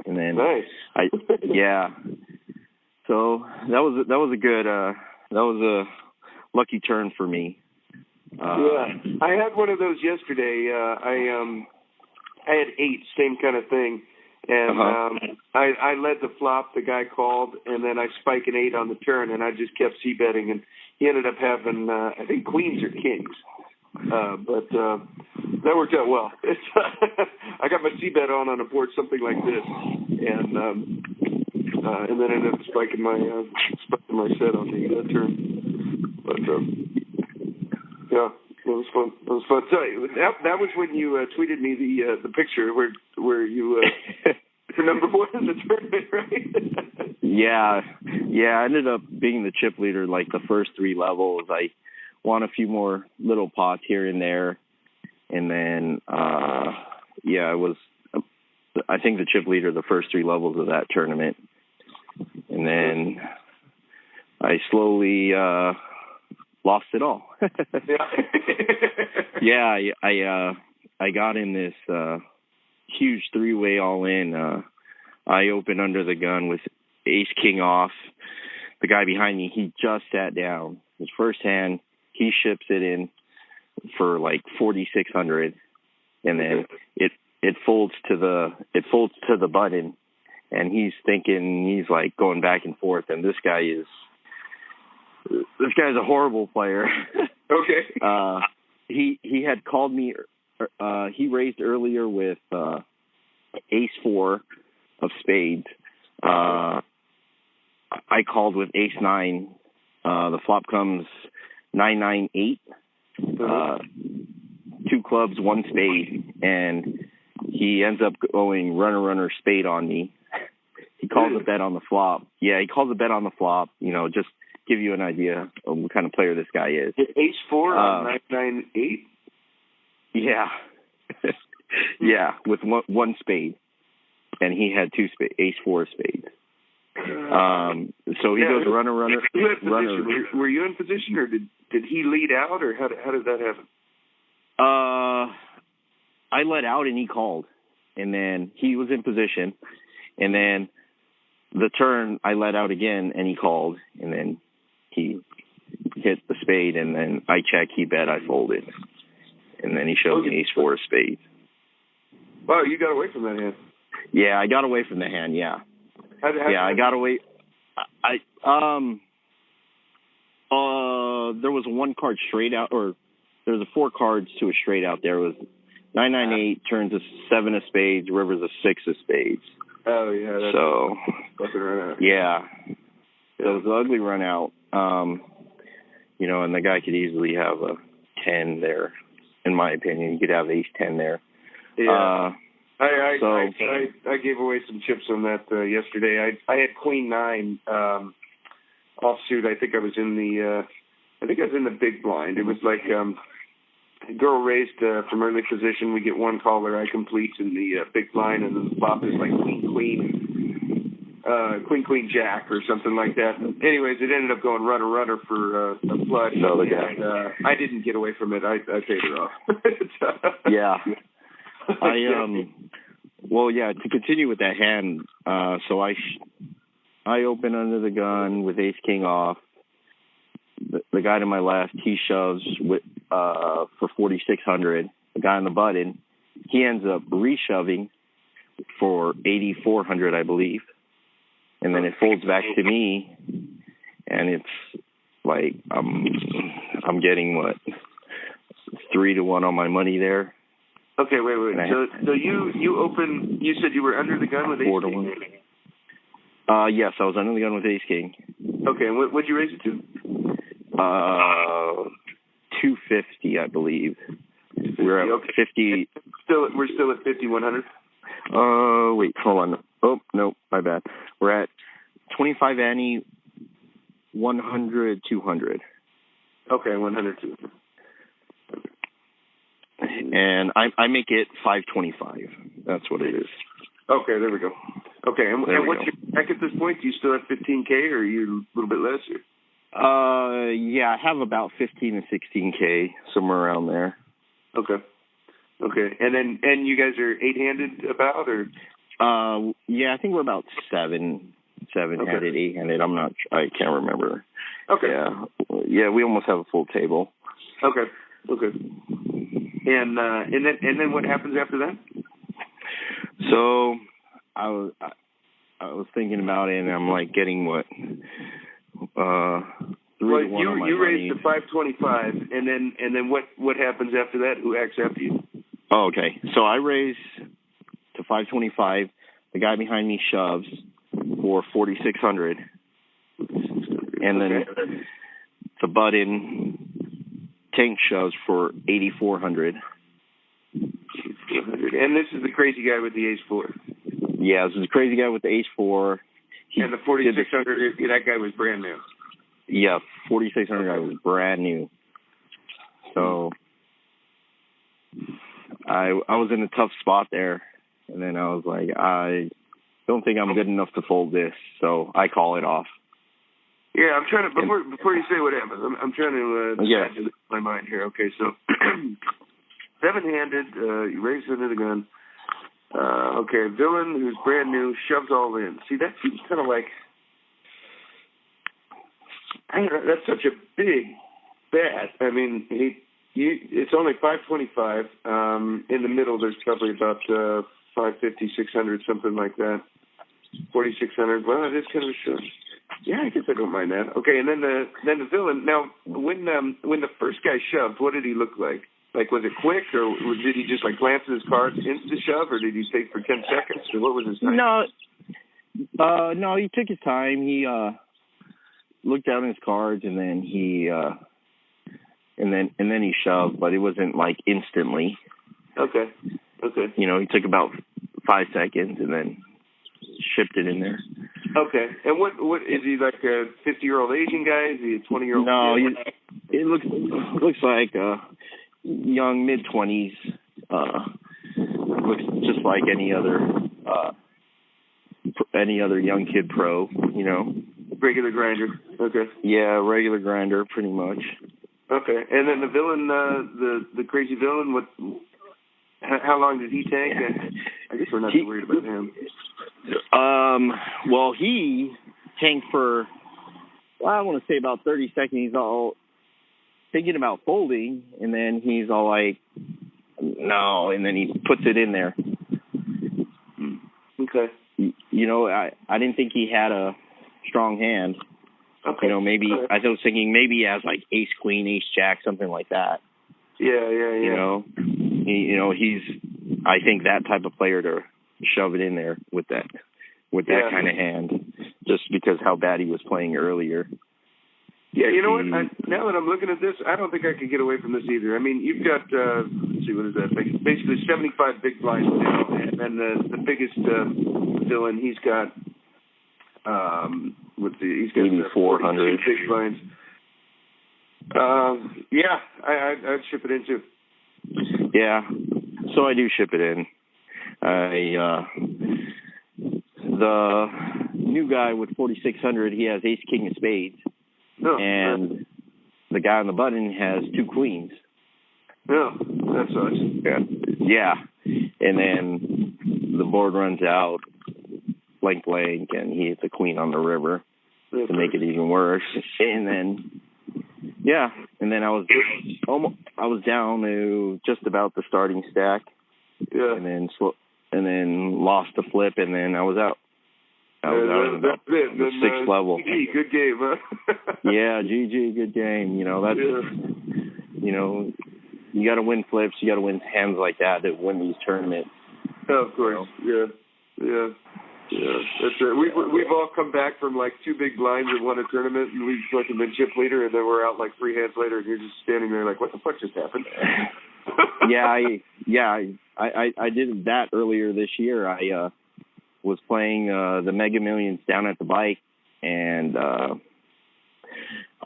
And then nice. So that was a good, that was a lucky turn for me. I had one of those yesterday. I had 8, same kind of thing. And I led the flop, the guy called, and then I spike an 8 on the turn, and I just kept c-betting, and he ended up having, I think, queens or kings. But that worked out well. I got my c-bet on a board something like this, and then ended up spiking my set on the turn. But yeah, it was fun. It was fun. So that was when you tweeted me the picture where you the number 1 in the tournament, right? Yeah. I ended up being the chip leader like the first 3 levels. I won a few more little pots here and there, and then I think the chip leader the first 3 levels of that tournament, and then I slowly lost it all. I got in this huge 3-way all-in. I opened under the gun with ace king off. The guy behind me, he just sat down. His first hand, he ships it in for like 4,600, and then it folds to the button, and he's like going back and forth, and this guy's a horrible player. Okay. He had called me. He raised earlier with ace-4 of spades. I called with ace-9. The flop comes 9-9-8. 2 clubs, 1 spade, and he ends up going runner spade on me. He calls a bet on the flop. Yeah, he calls a bet on the flop. You know, just give you an idea of what kind of player this guy is. Ace-4 on 9-9-8. Yeah. Yeah, with one spade, and he had 2 ace-4 spades. So he goes runner. Were you in position, or did he lead out, or how did that happen? I let out and he called, and then he was in position, and then the turn I let out again and he called, and then he hit the spade, and then I check, he bet, I folded, and then he showed me ace-4 of spades. Wow, you got away from that hand. Yeah, I got away from the hand. Yeah. I got away. There was 1 card straight out, or there was 4 cards to a straight out. There was 9-9-8 turns a 7 of spades, rivers a 6 of spades. Oh yeah. So run out. Yeah. So it was an ugly run out. You know, and the guy could easily have a 10 there. In my opinion, he could have ace-10 there. Yeah. I gave away some chips on that yesterday. I had queen-9 offsuit. I think I was in the big blind. It was like girl raised from early position. We get 1 caller. I complete in the big blind, and then the flop is like queen jack or something like that. Anyways, it ended up going runner for a flush. No, and, I didn't get away from it. I paid her off. Yeah. To continue with that hand, so I open under the gun with ace-king off. The guy to my left, he shoves with for 4,600. The guy on the button, he ends up reshoving for 8,400, I believe. And then it folds back to me, and it's like I'm getting 3-1 on my money there. Okay, wait. So you open. You said you were under the gun with ace-king. Yes, I was under the gun with ace-king. Okay, and what'd you raise it to? 250, I believe. We're at 50. We're still at 5,100. Wait, hold on. Oh no, my bad. We're at 25 ante, 100, 200. Okay, 100, 200. And I make it 525. That's what it is. Okay, there we go. Okay, and what's your back at this point? Do you still have 15K, or are you a little bit less? Yeah, I have about 15 and 16K, somewhere around there. Okay. And you guys are 8-handed about, or? Yeah, I think we're about 7-handed, 8-handed. I can't remember. Okay. Yeah, we almost have a full table. Okay. And then what happens after that? So I was thinking about it, and I'm like getting 3 to 1 on my you raised to 525, and then what happens after that? Who acts after you? Oh, okay. So I raise to 525. The guy behind me shoves for 4,600, and then the button tank shoves for 8,400. And this is the crazy guy with the ace-4. Yeah, this is the crazy guy with the ace-4. And the 4,600, that guy was brand new. Yeah, 4,600 guy was brand new. So I was in a tough spot there, and then I was like, I don't think I'm good enough to fold this, so I call it off. Yeah, I'm trying to before you say what happens, I'm trying to my mind here. Okay, so 7-handed, you raise under the gun. Okay, villain who's brand new shoves all in. See, that seems kind of like, I don't know, that's such a big bet. I mean, It's only 525. In the middle, there's probably about 550, 600, something like that. 4,600. Well, it is kind of a short. Yeah, I guess I don't mind that. Okay, and then the villain. Now, when the first guy shoved, what did he look like? Like, was it quick, or did he just like glance at his cards into the shove, or did he take for 10 seconds, or what was his time? No, he took his time. He looked down his cards, and then he he shoved, but it wasn't like instantly. Okay. You know, he took about 5 seconds, and then shipped it in there. Okay. And what is he, like a 50-year-old Asian guy? Is he a 20-year-old? No, it looks like a young mid-20s. Looks just like any other young kid pro, you know. Regular grinder. Okay. Yeah, regular grinder, pretty much. Okay. And then the villain, the crazy villain, how long did he take? I guess we're not too worried about him. Well, he tanked for, I want to say about 30 seconds. He's all thinking about folding, and then he's all like, no, and then he puts it in there. Okay. You know, I didn't think he had a strong hand. Okay. You know, maybe, I was thinking maybe he has like ace, queen, ace, jack, something like that. Yeah. You know, he's, I think, that type of player to shove it in there with that kind of hand, just because how bad he was playing earlier. Yeah, you know what? Now that I'm looking at this, I don't think I could get away from this either. I mean, you've got, let's see, what is that? Basically 75 big blinds now, and then the biggest villain, he's got, he's got 400 big blinds. Yeah, I'd ship it in too. Yeah, so I do ship it in. The new guy with 4,600, he has ace, king of spades. Oh, and the guy on the button has 2 queens. Oh, that sucks. Yeah. And then the board runs out blank, and he hits a queen on the river to make it even worse. And then, and then I was down to just about the starting stack. Yeah. And then lost the flip, and then I was out. I was out at about the 6th level. GG, good game, huh? Yeah, GG, good game. You know, you know, you got to win flips. You got to win hands like that to win these tournaments. Oh, of course. You know? Yeah. That's it. We've all come back from like 2 big blinds and won a tournament, and we've fucking been chip leader, and then we're out like 3 hands later, and you're just standing there like, what the fuck just happened? I did that earlier this year. I was playing the Mega Millions down at the bike, and I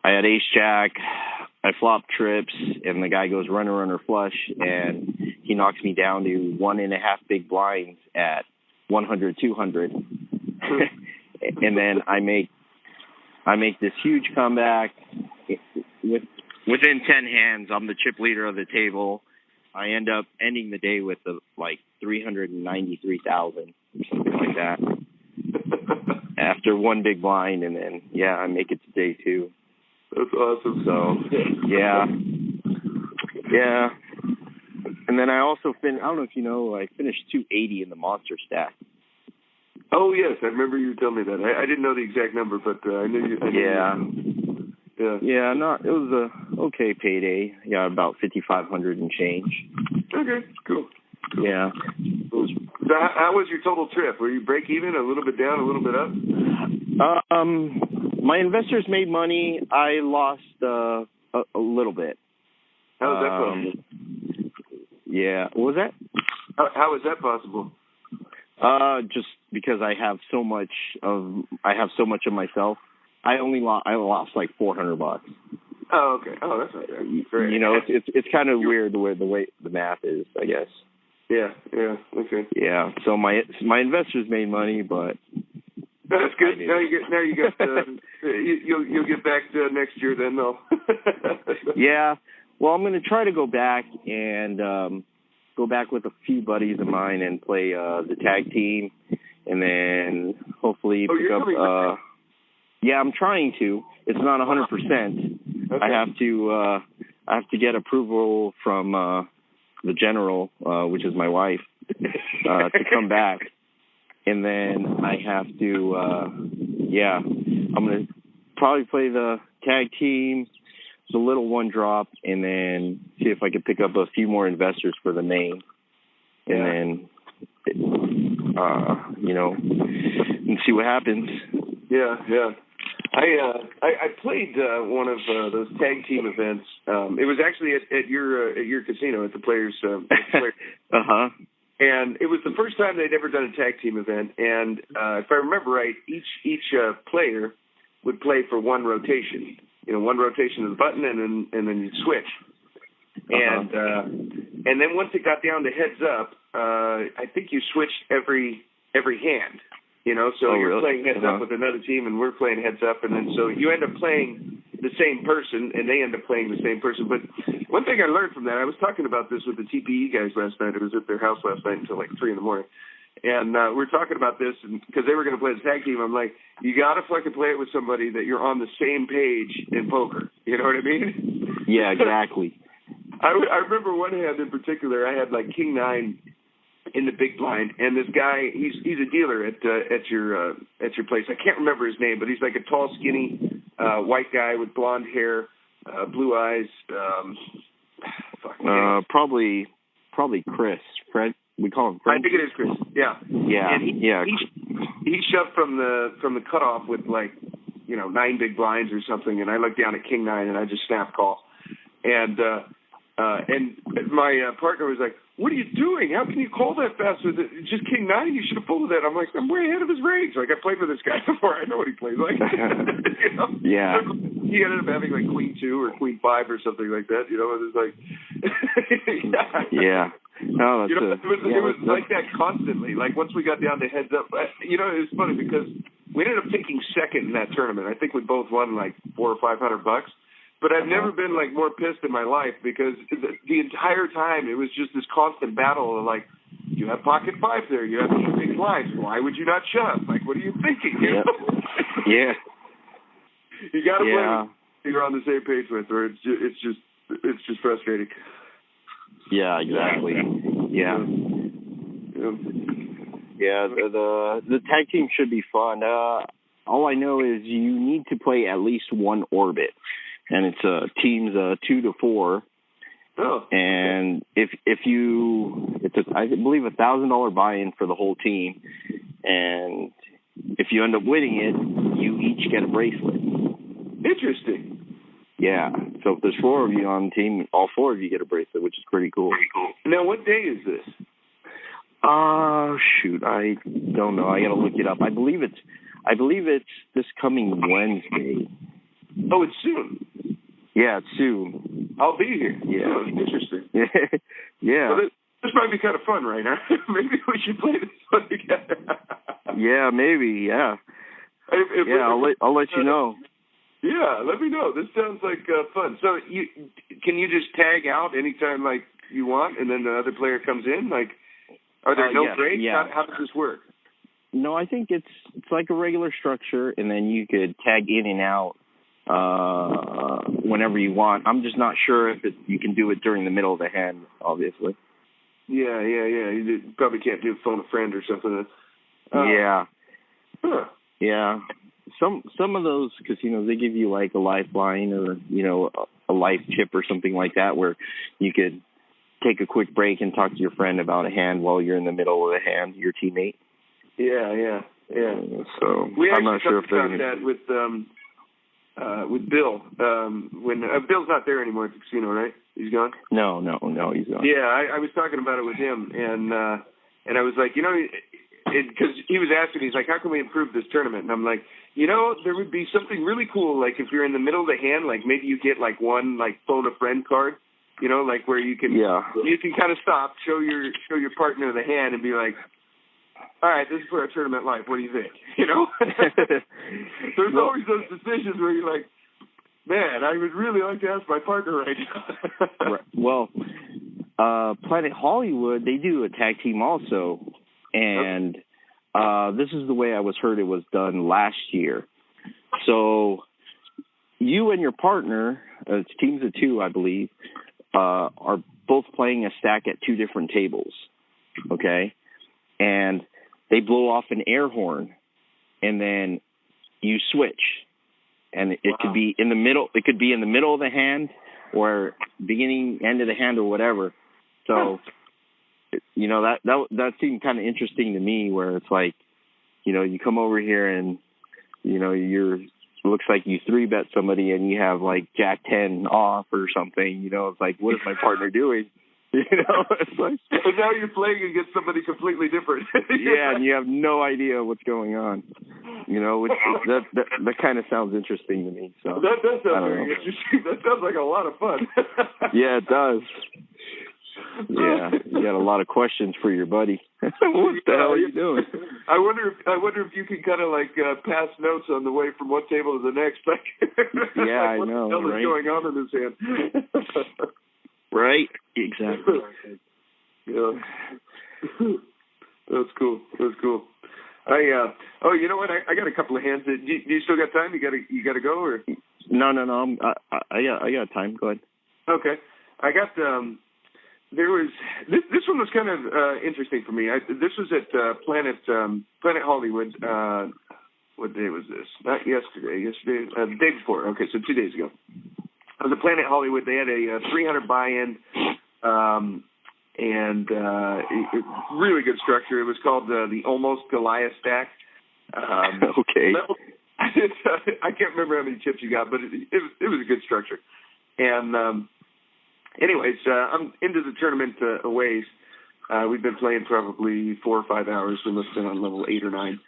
had ace jack. I flopped trips, and the guy goes runner flush, and he knocks me down to 1.5 big blinds at 100, 200. And then I make this huge comeback. Within 10 hands, I'm the chip leader of the table. I end up ending the day with like 393,000 or something like that. After 1 big blind, and then I make it to day 2. That's awesome. So yeah. And then I also I don't know if you know, I finished 280 in the monster stack. Oh yes, I remember you telling me that. I didn't know the exact number, but I knew you. It was a okay payday. Yeah, about 5,500 and change. Okay, cool. Yeah. So how was your total trip? Were you break even, a little bit down, a little bit up? My investors made money. I lost a little bit. How was that possible? Yeah. What was that? How was that possible? Just because I have so much of myself. I lost like $400. Oh, okay. Oh, that's not bad. Great. You know, it's kind of weird the way the math is, I guess. Yeah. Okay. Yeah. So my investors made money, but that's good. Now you got you'll get back next year then, though. Yeah. Well, I'm going to try to go back and go back with a few buddies of mine and play the tag team, and then hopefully pick up. Yeah, I'm trying to. It's not 100%. Okay. I have to I have to get approval from the general, which is my wife, to come back. And then I have to, I'm going to probably play the tag team, the little one drop, and then see if I can pick up a few more investors for the main. And then, and see what happens. Yeah. I played one of those tag team events. It was actually at your casino at the Players. And it was the first time they'd ever done a tag team event. And if I remember right, each player would play for one rotation. One rotation of the button, and then you'd switch. And then once it got down to heads up, I think you switched every hand. So you're playing heads up with another team, and we're playing heads up, and then so you end up playing the same person, and they end up playing the same person. But one thing I learned from that, I was talking about this with the TPE guys last night. I was at their house last night until like 3 a.m. And we're talking about this, and because they were going to play the tag team, I'm like, you got to fucking play it with somebody that you're on the same page in poker. You know what I mean? Yeah, exactly. I remember one hand in particular, I had like King 9 in the big blind, and this guy, he's a dealer at your place. I can't remember his name, but he's like a tall, skinny white guy with blonde hair, blue eyes. Probably Chris. Fred. We call him Fred. I think it is Chris. Yeah. Yeah. And he shoved from the cutoff with like 9 big blinds or something, and I looked down at King 9 and I just snap call, and my partner was like, "What are you doing? How can you call that fast with it? Just King 9? You should have folded that." I'm like, "I'm way ahead of his range. Like, I played with this guy before. I know what he plays like." Yeah. He ended up having like Queen 2 or Queen 5 or something like that. It was like, yeah. No, it was like that constantly. Like once we got down to heads up, it was funny because we ended up taking second in that tournament. I think we both won like $400 or $500. But I've never been like more pissed in my life because the entire time it was just this constant battle of like, you have pocket 5 there, you have 8 big blinds. Why would you not shove? Like, what are you thinking? Yeah. You got to play with you're on the same page with, or it's just frustrating. Yeah, exactly. Yeah. Yeah. The tag team should be fun. All I know is you need to play at least one orbit. And it's teams 2 to 4. Oh. And it's I believe $1,000 buy-in for the whole team. And if you end up winning it, you each get a bracelet. Interesting. Yeah. So if there's 4 of you on the team, all 4 of you get a bracelet, which is pretty cool. Now, what day is this? Shoot, I don't know. I got to look it up. I believe it's this coming Wednesday. Oh, it's soon. Yeah, it's soon. I'll be here. Yeah. Oh, interesting. Yeah. Well, this might be kind of fun, right now. Maybe we should play this one together. Yeah, maybe. Yeah. I'll let you know. Yeah, let me know. This sounds like fun. So can you just tag out anytime like you want, and then the other player comes in? Like, are there no breaks? Yeah. How does this work? No, I think it's like a regular structure, and then you could tag in and out whenever you want. I'm just not sure if you can do it during the middle of the hand, obviously. Yeah. You probably can't do phone a friend or something. Yeah. Huh. Yeah. Some of those casinos, they give you like a lifeline or, a life chip or something like that where you could take a quick break and talk to your friend about a hand while you're in the middle of the hand, your teammate. Yeah. So I'm not sure if they're going to with Bill. When Bill's not there anymore at the casino, right? He's gone? No, he's gone. Yeah, I was talking about it with him, and I was like, because he was asking me, he's like, how can we improve this tournament? And I'm like, there would be something really cool, like if you're in the middle of the hand, like maybe you get like one like phone a friend card, like where you can kind of stop, show your partner the hand, and be like, all right, this is for our tournament life. What do you think? There's always those decisions where you're like, man, I would really like to ask my partner right now. Right. Well, Planet Hollywood, they do a tag team also. And this is the way I was heard it was done last year. So you and your partner, it's teams of two, I believe, are both playing a stack at two different tables, okay? And they blow off an air horn, and then you switch. And it could be in the middle. It could be in the middle of the hand or beginning, end of the hand or whatever. So, you know, that seemed kind of interesting to me, where it's like, you know, you come over here and, you know, looks like you 3-bet somebody and you have like Jack 10 off or something. You know, it's like, what is my partner doing? You know, it's like, and now you're playing against somebody completely different. Yeah, and you have no idea what's going on. You know, that kind of sounds interesting to me. So that does sound very interesting. That sounds like a lot of fun. Yeah, it does. Yeah, you got a lot of questions for your buddy. What the hell are you doing? I wonder if you can kind of like pass notes on the way from one table to the next. Like, yeah, like I know. What the hell right? is going on in his hand? Right. Exactly. Yeah. That's cool. You know what? I got a couple of hands. Do you still got time? You got to go or? No. I got time. Go ahead. Okay. I got there was this one was kind of interesting for me. This was at Planet Hollywood. What day was this? Not yesterday. Yesterday, the day before. Okay, so 2 days ago. It was at Planet Hollywood. They had a 300 buy-in, and really good structure. It was called the Almost Goliath stack. Okay. I can't remember how many chips you got, but it was a good structure. And anyways, I'm into the tournament a ways. We've been playing probably 4 or 5 hours. We must have been on level 8 or 9.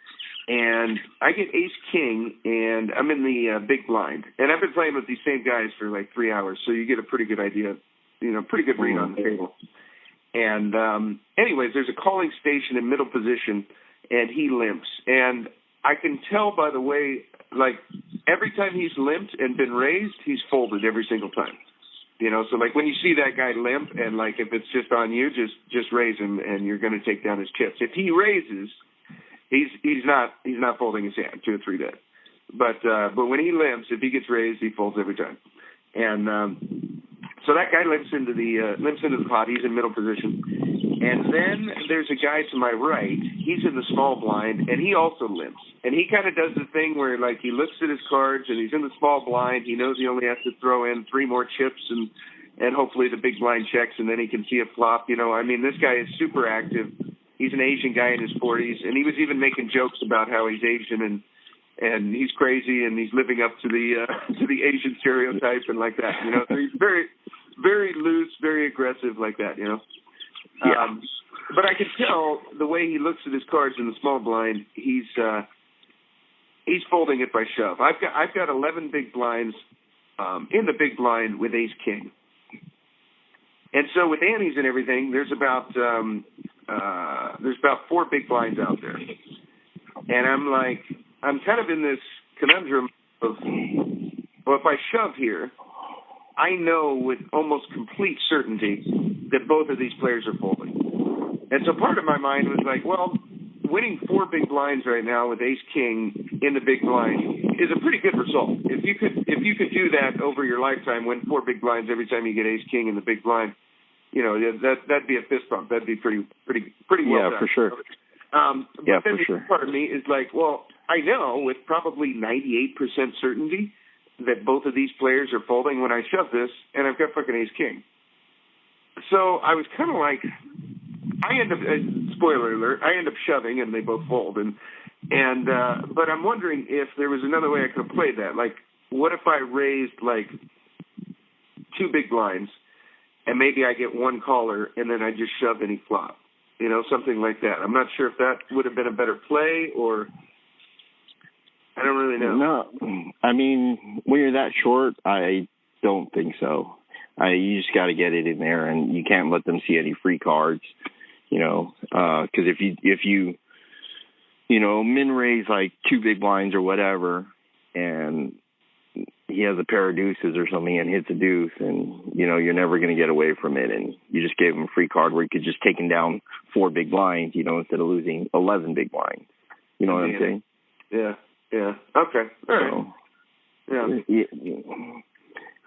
And I get ace-king, and I'm in the big blind. And I've been playing with these same guys for like 3 hours, so you get a pretty good idea, pretty good read on the table. And anyways, there's a calling station in middle position, and he limps. And I can tell by the way, like, every time he's limped and been raised, he's folded every single time. You know, so like when you see that guy limp, and like if it's just on you, just raise him, and you're going to take down his chips. If he raises, he's not folding his hand 2 or 3 bet. But when he limps, if he gets raised, he folds every time. And so that guy limps into the pot. He's in middle position. And then there's a guy to my right. He's in the small blind, and he also limps. And he kind of does the thing where, like, he looks at his cards, and he's in the small blind. He knows he only has to throw in 3 more chips, and hopefully the big blind checks, and then he can see a flop. You know, I mean, this guy is super active. He's an Asian guy in his 40s, and he was even making jokes about how he's Asian and he's crazy and he's living up to the Asian stereotype and like that. You know, so he's very, very loose, very aggressive like that. You know. Yeah. But I can tell the way he looks at his cards in the small blind, he's folding it by shove. I've got 11 big blinds in the big blind with ace king, and so with antes and everything, there's about 4 big blinds out there, and I'm kind of in this conundrum of, well, if I shove here, I know with almost complete certainty that both of these players are folding. And so part of my mind was like, well, winning 4 big blinds right now with ace-king in the big blind is a pretty good result. If you could do that over your lifetime, win 4 big blinds every time you get ace-king in the big blind, you know, that'd be a fist bump. That'd be pretty well done. Yeah, for sure. But then the part of me is like, well, I know with probably 98% certainty that both of these players are folding when I shove this, and I've got fucking ace-king. So I was kind of like, I end up, spoiler alert, I end up shoving and they both fold. But I'm wondering if there was another way I could have played that. Like, what if I raised like 2 big blinds and maybe I get 1 caller and then I just shove any flop? You know, something like that. I'm not sure if that would have been a better play, or I don't really know. No, I mean, when you're that short, I don't think so. You just got to get it in there, and you can't let them see any free cards, you know, because if you min raise like 2 big blinds or whatever, and he has a pair of deuces or something and hits a deuce, and, you know, you're never going to get away from it, and you just gave him a free card where you could just take him down 4 big blinds, you know, instead of losing 11 big blinds. You know what I'm saying? Yeah. Okay. All right. Yeah.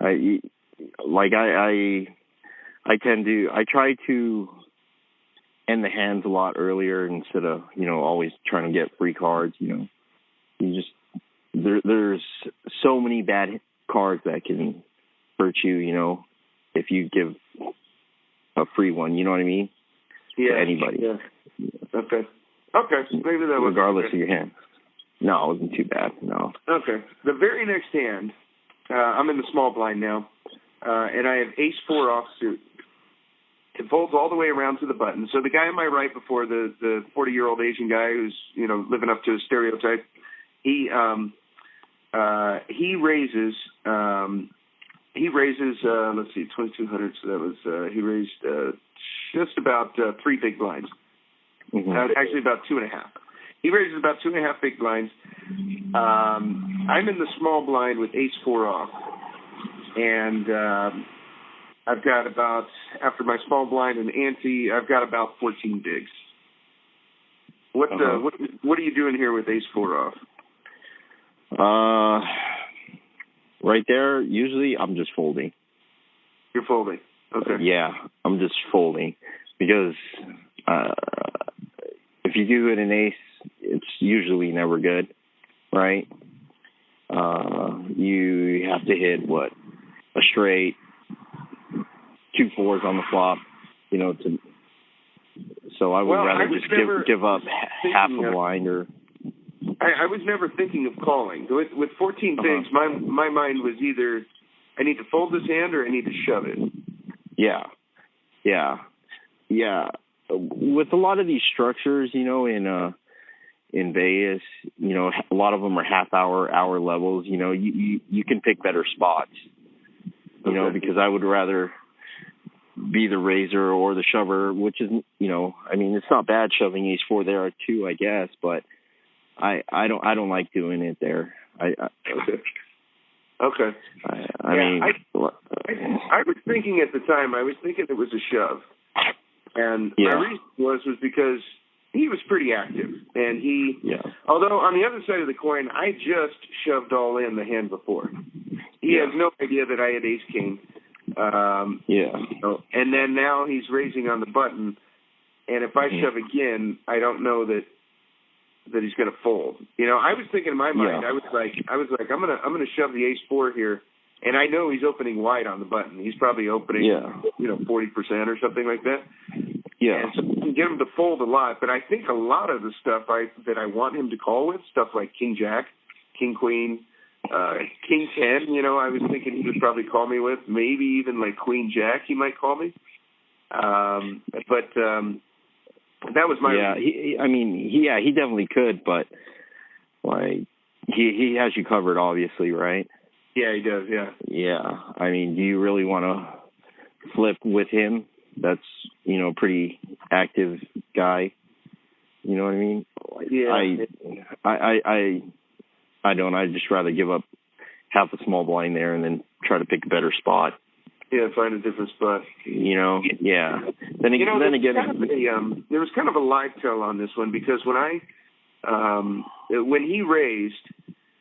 I try to end the hands a lot earlier instead of, always trying to get free cards, there's so many bad cards that can hurt you, if you give a free one, you know what I mean? Yeah. To anybody. Yeah. Okay. Maybe that was regardless of your hand. No, it wasn't too bad. No. Okay. The very next hand, I'm in the small blind now, and I have ace-4 offsuit. It folds all the way around to the button. So the guy on my right before, the 40-year-old Asian guy who's, living up to his stereotype, he raises, let's see, 2,200. So that was, he raised just about 3 big blinds. Mm-hmm. Actually about 2.5. He raises about 2.5 big blinds. I'm in the small blind with ace-4 off. And I've got about, after my small blind and ante, I've got about 14 bigs. What are you doing here with ace-4 off? Right there, usually I'm just folding. You're folding. Okay. Yeah, I'm just folding because if you do it in ace, it's usually never good, right? You have to hit a straight, 2 4s on the flop, so I would rather just give up half a blind or. I was never thinking of calling. With 14 bigs, my mind was either I need to fold this hand or I need to shove it. Yeah. With a lot of these structures, in Vegas, a lot of them are hour levels. You can pick better spots. Because I would rather be the raiser or the shover, which is, it's not bad shoving ace-4 there too, I guess, but I don't like doing it there. Okay. I mean, I was thinking at the time, it was a shove. And my reason was because he was pretty active. And although on the other side of the coin, I just shoved all in the hand before. He has no idea that I had ace-king. And then now he's raising on the button. And if I shove again, I don't know that he's going to fold. I was thinking in my mind, I was like, I'm going to shove the ace-4 here, and I know he's opening wide on the button. He's probably opening, 40% or something like that. Yeah. And so I can get him to fold a lot, but I think a lot of the stuff that I want him to call with, stuff like King-Jack, King-Queen, King-10, I was thinking he would probably call me with, maybe even like Queen-Jack he might call me. That was my he definitely could, but he has you covered, obviously, right? Yeah, he does. Yeah. I mean, do you really want to flip with him? That's pretty active guy. You know what I mean? Yeah. I don't. I'd just rather give up half a small blind there and then try to pick a better spot. Yeah, find a different spot. Yeah. Then again, there was kind of a live tell on this one because when he raised,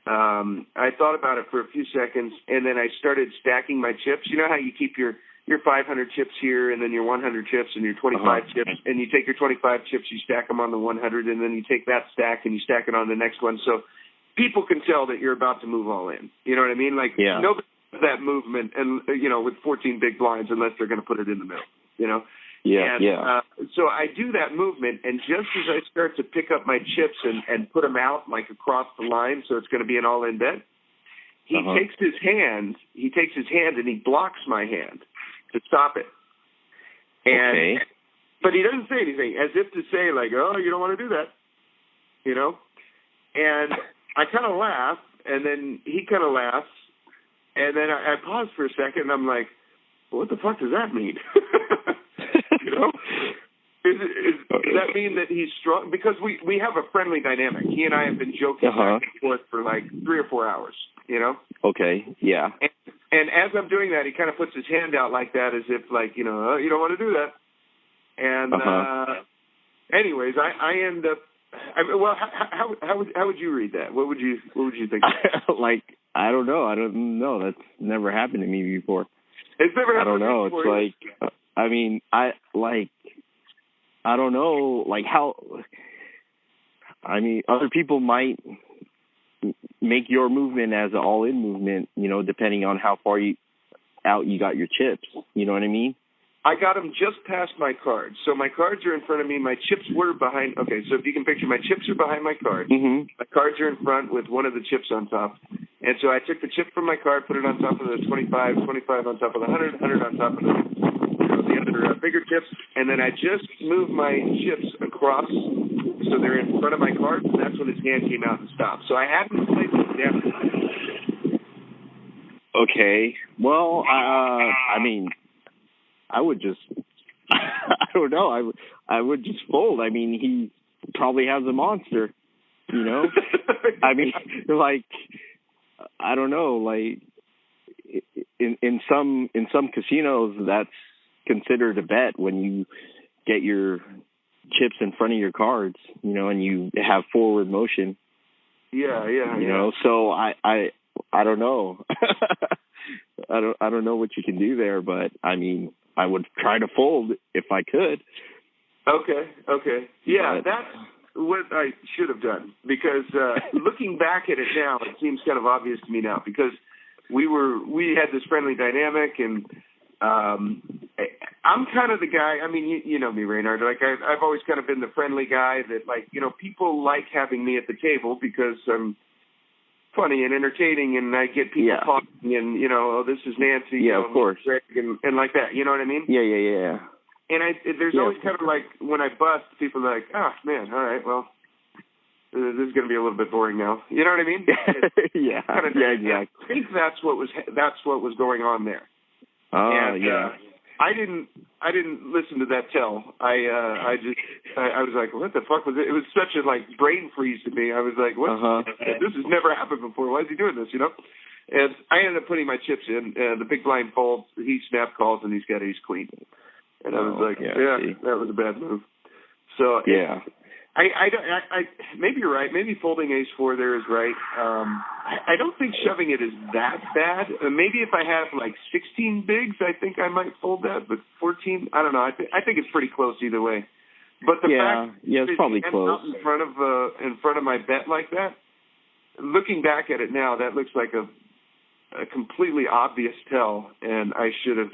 I thought about it for a few seconds and then I started stacking my chips. You know how you keep your 500 chips here and then your 100 chips and your 25 chips, and you take your 25 chips, you stack them on the 100, and then you take that stack and you stack it on the next one. So people can tell that you're about to move all in. You know what I mean? Nobody does that movement, and with 14 big blinds unless they're going to put it in the middle. So I do that movement, and just as I start to pick up my chips and put them out across the line, so it's going to be an all-in bet, he takes his hand and he blocks my hand to stop it. But he doesn't say anything, as if to say oh, you don't want to do that, And I kind of laugh, and then he kind of laughs, and then I pause for a second, and I'm like, well, what the fuck does that mean? Does that mean that he's strong? Because we have a friendly dynamic. He and I have been joking back and forth for 3 or 4 hours, Okay, yeah. And as I'm doing that, he kind of puts his hand out like that as if you don't want to do that. And anyways, I end up, how would you read that? What would you think? I don't know. That's never happened to me before. It's never happened to me before. It's like, I mean, I don't know, like how. I mean, other people might make your movement as an all-in movement, depending on how far out you got your chips. You know what I mean? I got them just past my cards. So my cards are in front of me. My chips were behind. Okay, so if you can picture, my chips are behind my cards. Mm-hmm. My cards are in front with one of the chips on top. And so I took the chip from my card, put it on top of the 25, 25 on top of the 100, 100 on top of the other bigger chips. And then I just moved my chips across so they're in front of my cards, and that's when his hand came out and stopped. So I hadn't played them down. Okay. Well, I mean, I would just, I don't know. I would just fold. I mean, he probably has a monster, I mean, like, I don't know, like in some casinos, that's considered a bet when you get your chips in front of your cards, and you have forward motion. Yeah. So I don't know. I don't know what you can do there, but I mean, I would try to fold if I could. Okay. Yeah, that's what I should have done, because looking back at it now, it seems kind of obvious to me now, because we had this friendly dynamic, and I'm kind of the guy, I mean, you know me, Raynard, like I've always kind of been the friendly guy that, like, people like having me at the table because I'm funny and entertaining, and I get people talking, and this is Nancy, of course, Greg, and like that. You know what I mean? Yeah. And there's always kind of like, when I bust, people are like, oh man, all right, well, this is going to be a little bit boring now. You know what I mean? Yeah, exactly. I think that's what was going on there. Yeah. I didn't listen to that tell. I was like, what the fuck was it? It was such a like brain freeze to me. I was like, what? This has never happened before. Why is he doing this? And I ended up putting my chips in. The big blind folds. He snap calls, and he's got ace queen. And I was like, that was a bad move. So yeah. I maybe you're right. Maybe folding ace four there is right. I don't think shoving it is that bad. Maybe if I have like 16 bigs, I think I might fold that. But 14, I don't know. I think it's pretty close either way. But the fact it's probably close. Out in front of my bet like that. Looking back at it now, that looks like a completely obvious tell, and I should have.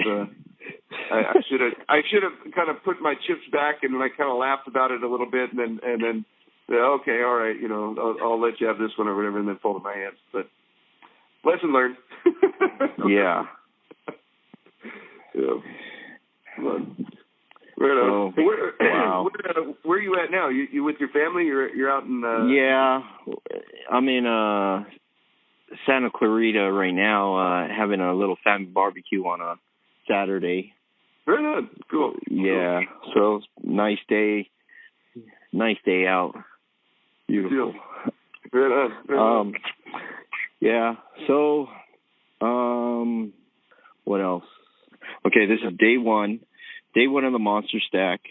I should have kind of put my chips back and like kind of laughed about it a little bit, and then okay, all right, I'll let you have this one or whatever, and then folded my hands. But lesson learned. Yeah. Wow. Where are you at now? You with your family? You're out in. Yeah, I'm in Santa Clarita right now, having a little family barbecue on a Saturday. Very good. Cool. Yeah. So nice day out. Beautiful. Very good. Yeah. So, what else? Okay, this is day one. Day one of the monster stack.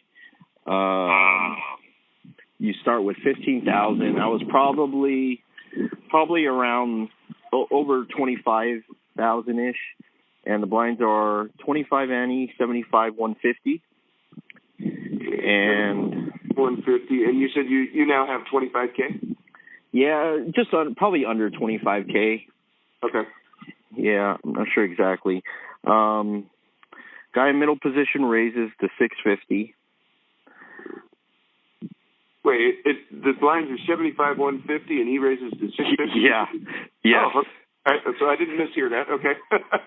You start with 15,000. I was probably around over 25,000-ish. And the blinds are 25 ante, 75, 150. And 150. And you said you now have 25K? Yeah, just probably under 25K. Okay. Yeah, I'm not sure exactly. Guy in middle position raises to 650. Wait, the blinds are 75, 150, and he raises to 650? Yeah. Yes. Oh, so I didn't mishear that. Okay.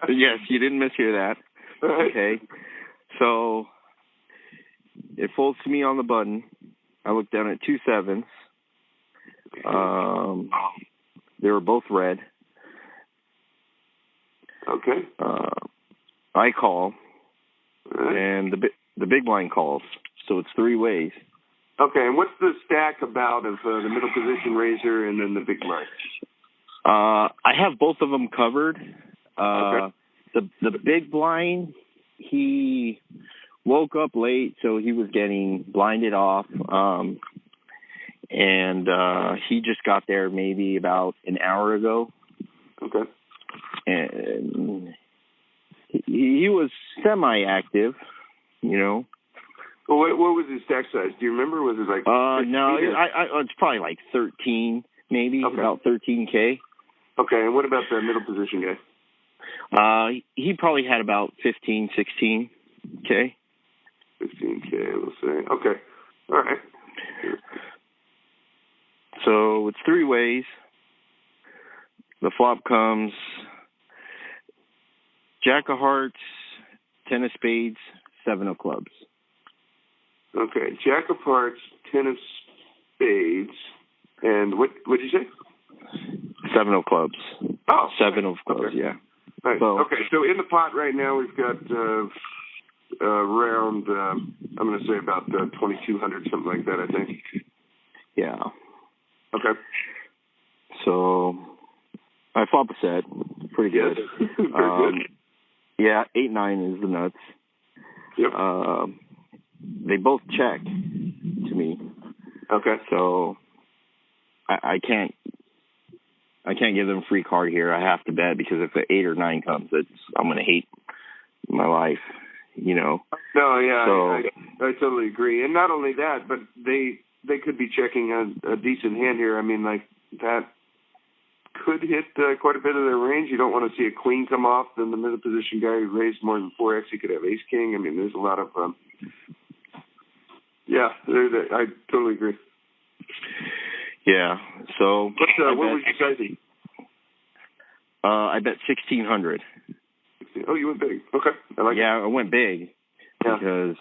Yes, you didn't mishear that. Right. Okay. So it folds to me on the button. I look down at 2 sevens. They were both red. Okay. I call, right. And the big blind calls. So it's three ways. Okay, and what's the stack about of the middle position raiser and then the big blind? I have both of them covered. Okay. The big blind, he woke up late, so he was getting blinded off. And he just got there maybe about an hour ago. Okay. And he was semi-active, you know. Well, what was his stack size? Do you remember? Was it like? No, it's probably like 13, maybe about 13K. Okay, and what about the middle position guy? He probably had about 15, 16K. 15K, we'll say. Okay, all right. So it's three ways. The flop comes Jack of Hearts, 10 of Spades, 7 of Clubs. Okay, Jack of Hearts, 10 of Spades, and what did you say? 7 of Clubs. Oh, 7 of Clubs. Okay. Yeah. Right. So in the pot right now we've got around I'm going to say about 2,200, something like that, I think. Yeah. Okay. So I flop a set, pretty good. Very good. Yeah, 8-9 is the nuts. Yep. They both check to me. Okay. So I can't give them a free card here. I have to bet, because if the 8 or 9 comes, I'm going to hate my life, you know. No, yeah, so, I totally agree. And not only that, but they could be checking a decent hand here. I mean, like, that could hit quite a bit of their range. You don't want to see a queen come off. Then the middle position guy who raised more than 4x, he could have ace king. I mean, there's a lot of yeah, I totally agree. Yeah. So what was your sizing? I bet 1,600. Oh, you went big. Okay, I like it. Yeah, I went big because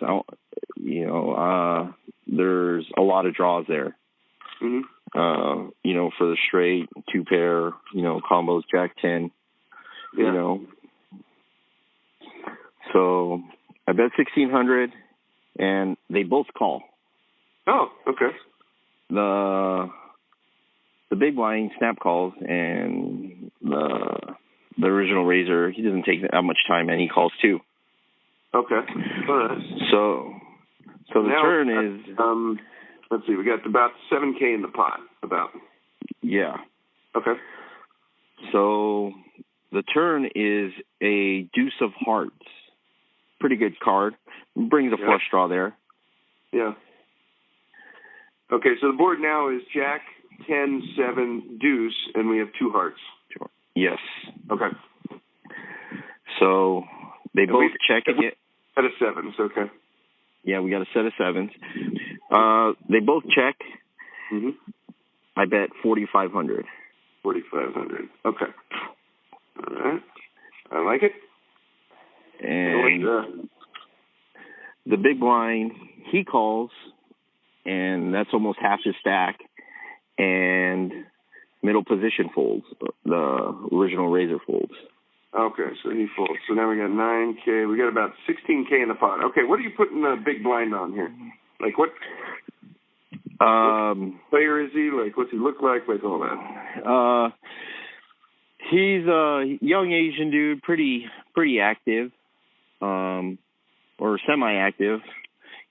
there's a lot of draws there. Mm-hmm. For the straight, 2 pair, combos, Jack 10, you know. So I bet 1,600, and they both call. Oh, okay. The big blind snap calls, and the original raiser, he doesn't take that much time, and he calls too. Okay. All right. So the now, turn is let's see, we got about 7K in the pot, about. Yeah. Okay. So the turn is a deuce of hearts. Pretty good card. Brings a flush draw there. Yeah. Okay, so the board now is Jack, 10, 7, deuce, and we have 2 hearts. Sure. Yes. Okay. So they both check it. Set of 7s, okay. Yeah, we got a set of 7s. They both check. Mm-hmm. I bet 4,500. 4,500. Okay. All right. I like it. And the big blind, he calls, and that's almost half his stack. And middle position folds. The original raiser folds. Okay, so he folds. So now we got 9K. We got about 16K in the pot. Okay, what are you putting the big blind on here? Like what player is he? Like, what's he look like all that? He's a young Asian dude, pretty active, or semi-active.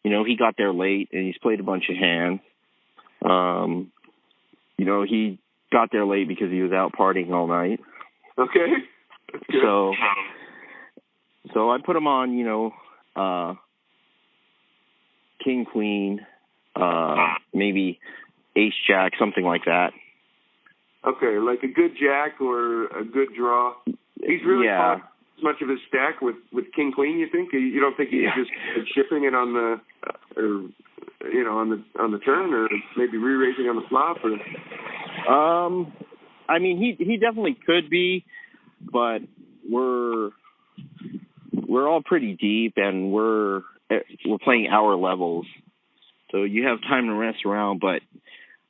He got there late, and he's played a bunch of hands. He got there late because he was out partying all night. Okay. So I put him on, king, queen, maybe ace, jack, something like that. Okay, like a good jack or a good draw. He's really caught as much of his stack with king, queen. You think? You don't think he's just shipping it on the, on the turn, or maybe re-raising on the flop, or? I mean, he definitely could be, but we're all pretty deep, and we're playing hour levels, so you have time to rest around. But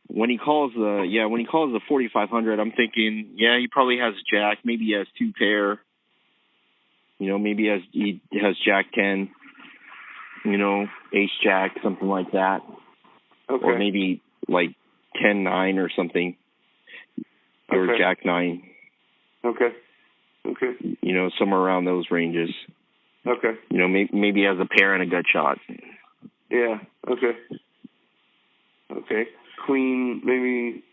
when he calls the 4,500, I'm thinking, he probably has jack, maybe he has 2 pair, maybe he has jack 10, ace jack, something like that. Okay. Or maybe like 10-9 or something, or jack 9. Okay. Somewhere around those ranges. Okay. Maybe he has a pair and a gut shot. Yeah. Okay. Queen, maybe.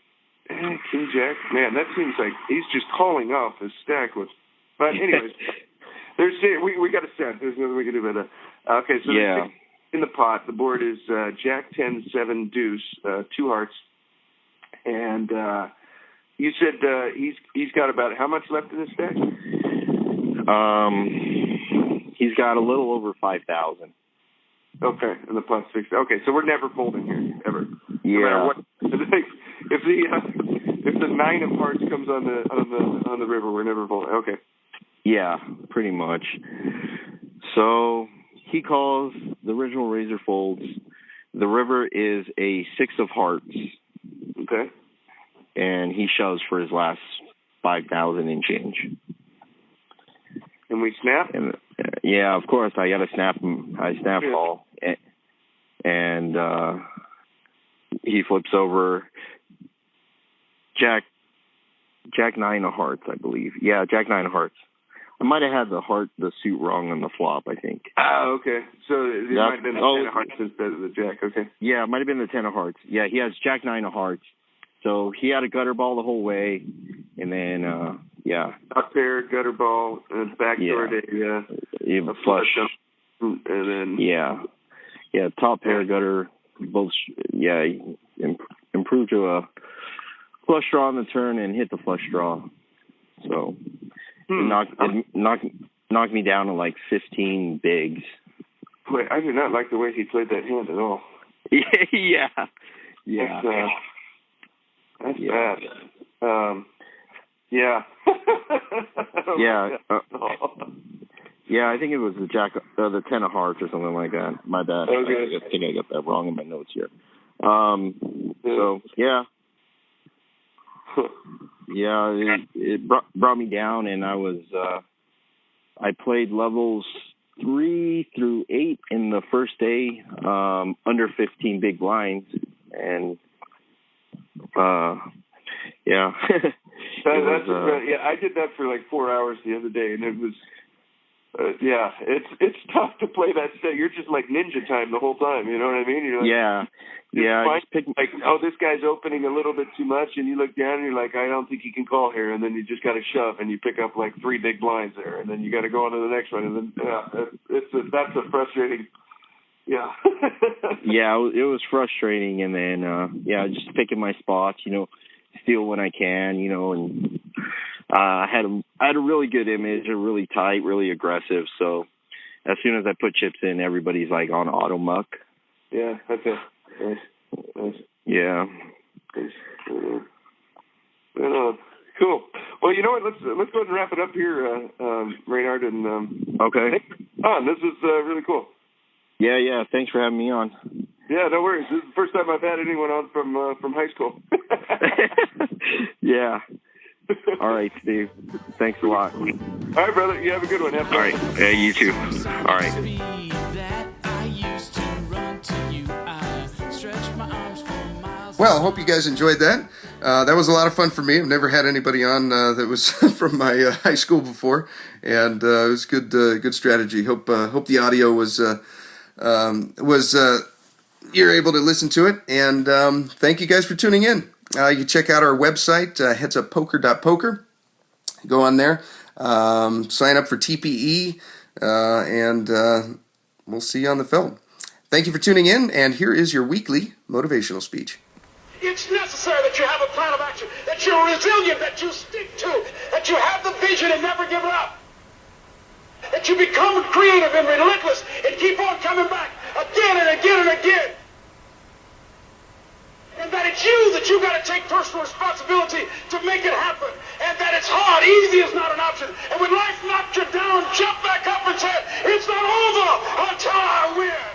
King Jack. Man, that seems like he's just calling off his stack with. But anyways, we got a set. There's nothing we can do about that. Okay, so in the pot, the board is Jack 10 7 deuce, 2 hearts, and you said he's got about how much left in his stack? He's got a little over 5,000. Okay, and the plus 6. Okay, so we're never folding here ever. Yeah. No matter what, if the 9 of hearts comes on the river, we're never folding. Okay. Yeah, pretty much. So he calls, the original raiser folds. The river is a 6 of hearts. Okay. And he shoves for his last 5,000 and change. And we snap? And, yeah, of course. I got to snap him. I snap call. And he flips over Jack 9 of hearts, I believe. Yeah, Jack 9 of hearts. I might have had the suit wrong on the flop, I think. Oh, okay. So it might have been the 10 of hearts instead of the Jack. Okay. Yeah, it might have been the 10 of hearts. Yeah, he has Jack 9 of hearts. So he had a gutter ball the whole way, and then, top pair, gutter ball, and backdoor a flush. And then... Yeah, top pair, gutter, both, improved to a flush draw on the turn and hit the flush draw. So it knocked me down to like 15 bigs. Boy, I do not like the way he played that hand at all. Yeah. That's bad. Yeah. I think it was the 10 of hearts or something like that. My bad. Okay. I think I got that wrong in my notes here. So it brought me down, and I played levels 3 through 8 in the first day, under 15 big blinds, and I did that for like 4 hours the other day, and it was it's tough to play that set. You're just like ninja time the whole time, you know what I mean? You're like, I just picked like, oh, this guy's opening a little bit too much, and you look down and you're like, I don't think he can call here, and then you just got to shove, and you pick up like 3 big blinds there, and then you got to go on to the next one, and then that's a frustrating. Yeah. It was frustrating, and then just picking my spots, steal when I can, and I had a really good image, a really tight, really aggressive. So as soon as I put chips in, everybody's like on auto muck. Yeah, that's it. Nice. Yeah. Cool. Well, you know what? Let's go ahead and wrap it up here, Raynard. And okay. This is really cool. Yeah. Thanks for having me on. Yeah, no worries. This is the first time I've had anyone on from high school. Yeah. All right, Steve. Thanks a lot. All right, brother. You have a good one. Have fun. All right. Yeah, you too. All right. Well, I hope you guys enjoyed that. That was a lot of fun for me. I've never had anybody on that was from my high school before, and it was good strategy. Hope the audio was you're able to listen to it, and thank you guys for tuning in. You can check out our website, HeadsUpPoker.Poker. Go on there, sign up for TPE, and we'll see you on the film. Thank you for tuning in, and here is your weekly motivational speech. It's necessary that you have a plan of action, that you're resilient, that you stick to, that you have the vision and never give up, that you become creative and relentless and keep on coming back again and again and again. And that it's you got to take personal responsibility to make it happen. And that it's hard. Easy is not an option. And when life knocks you down, jump back up and say, it's not over until I win.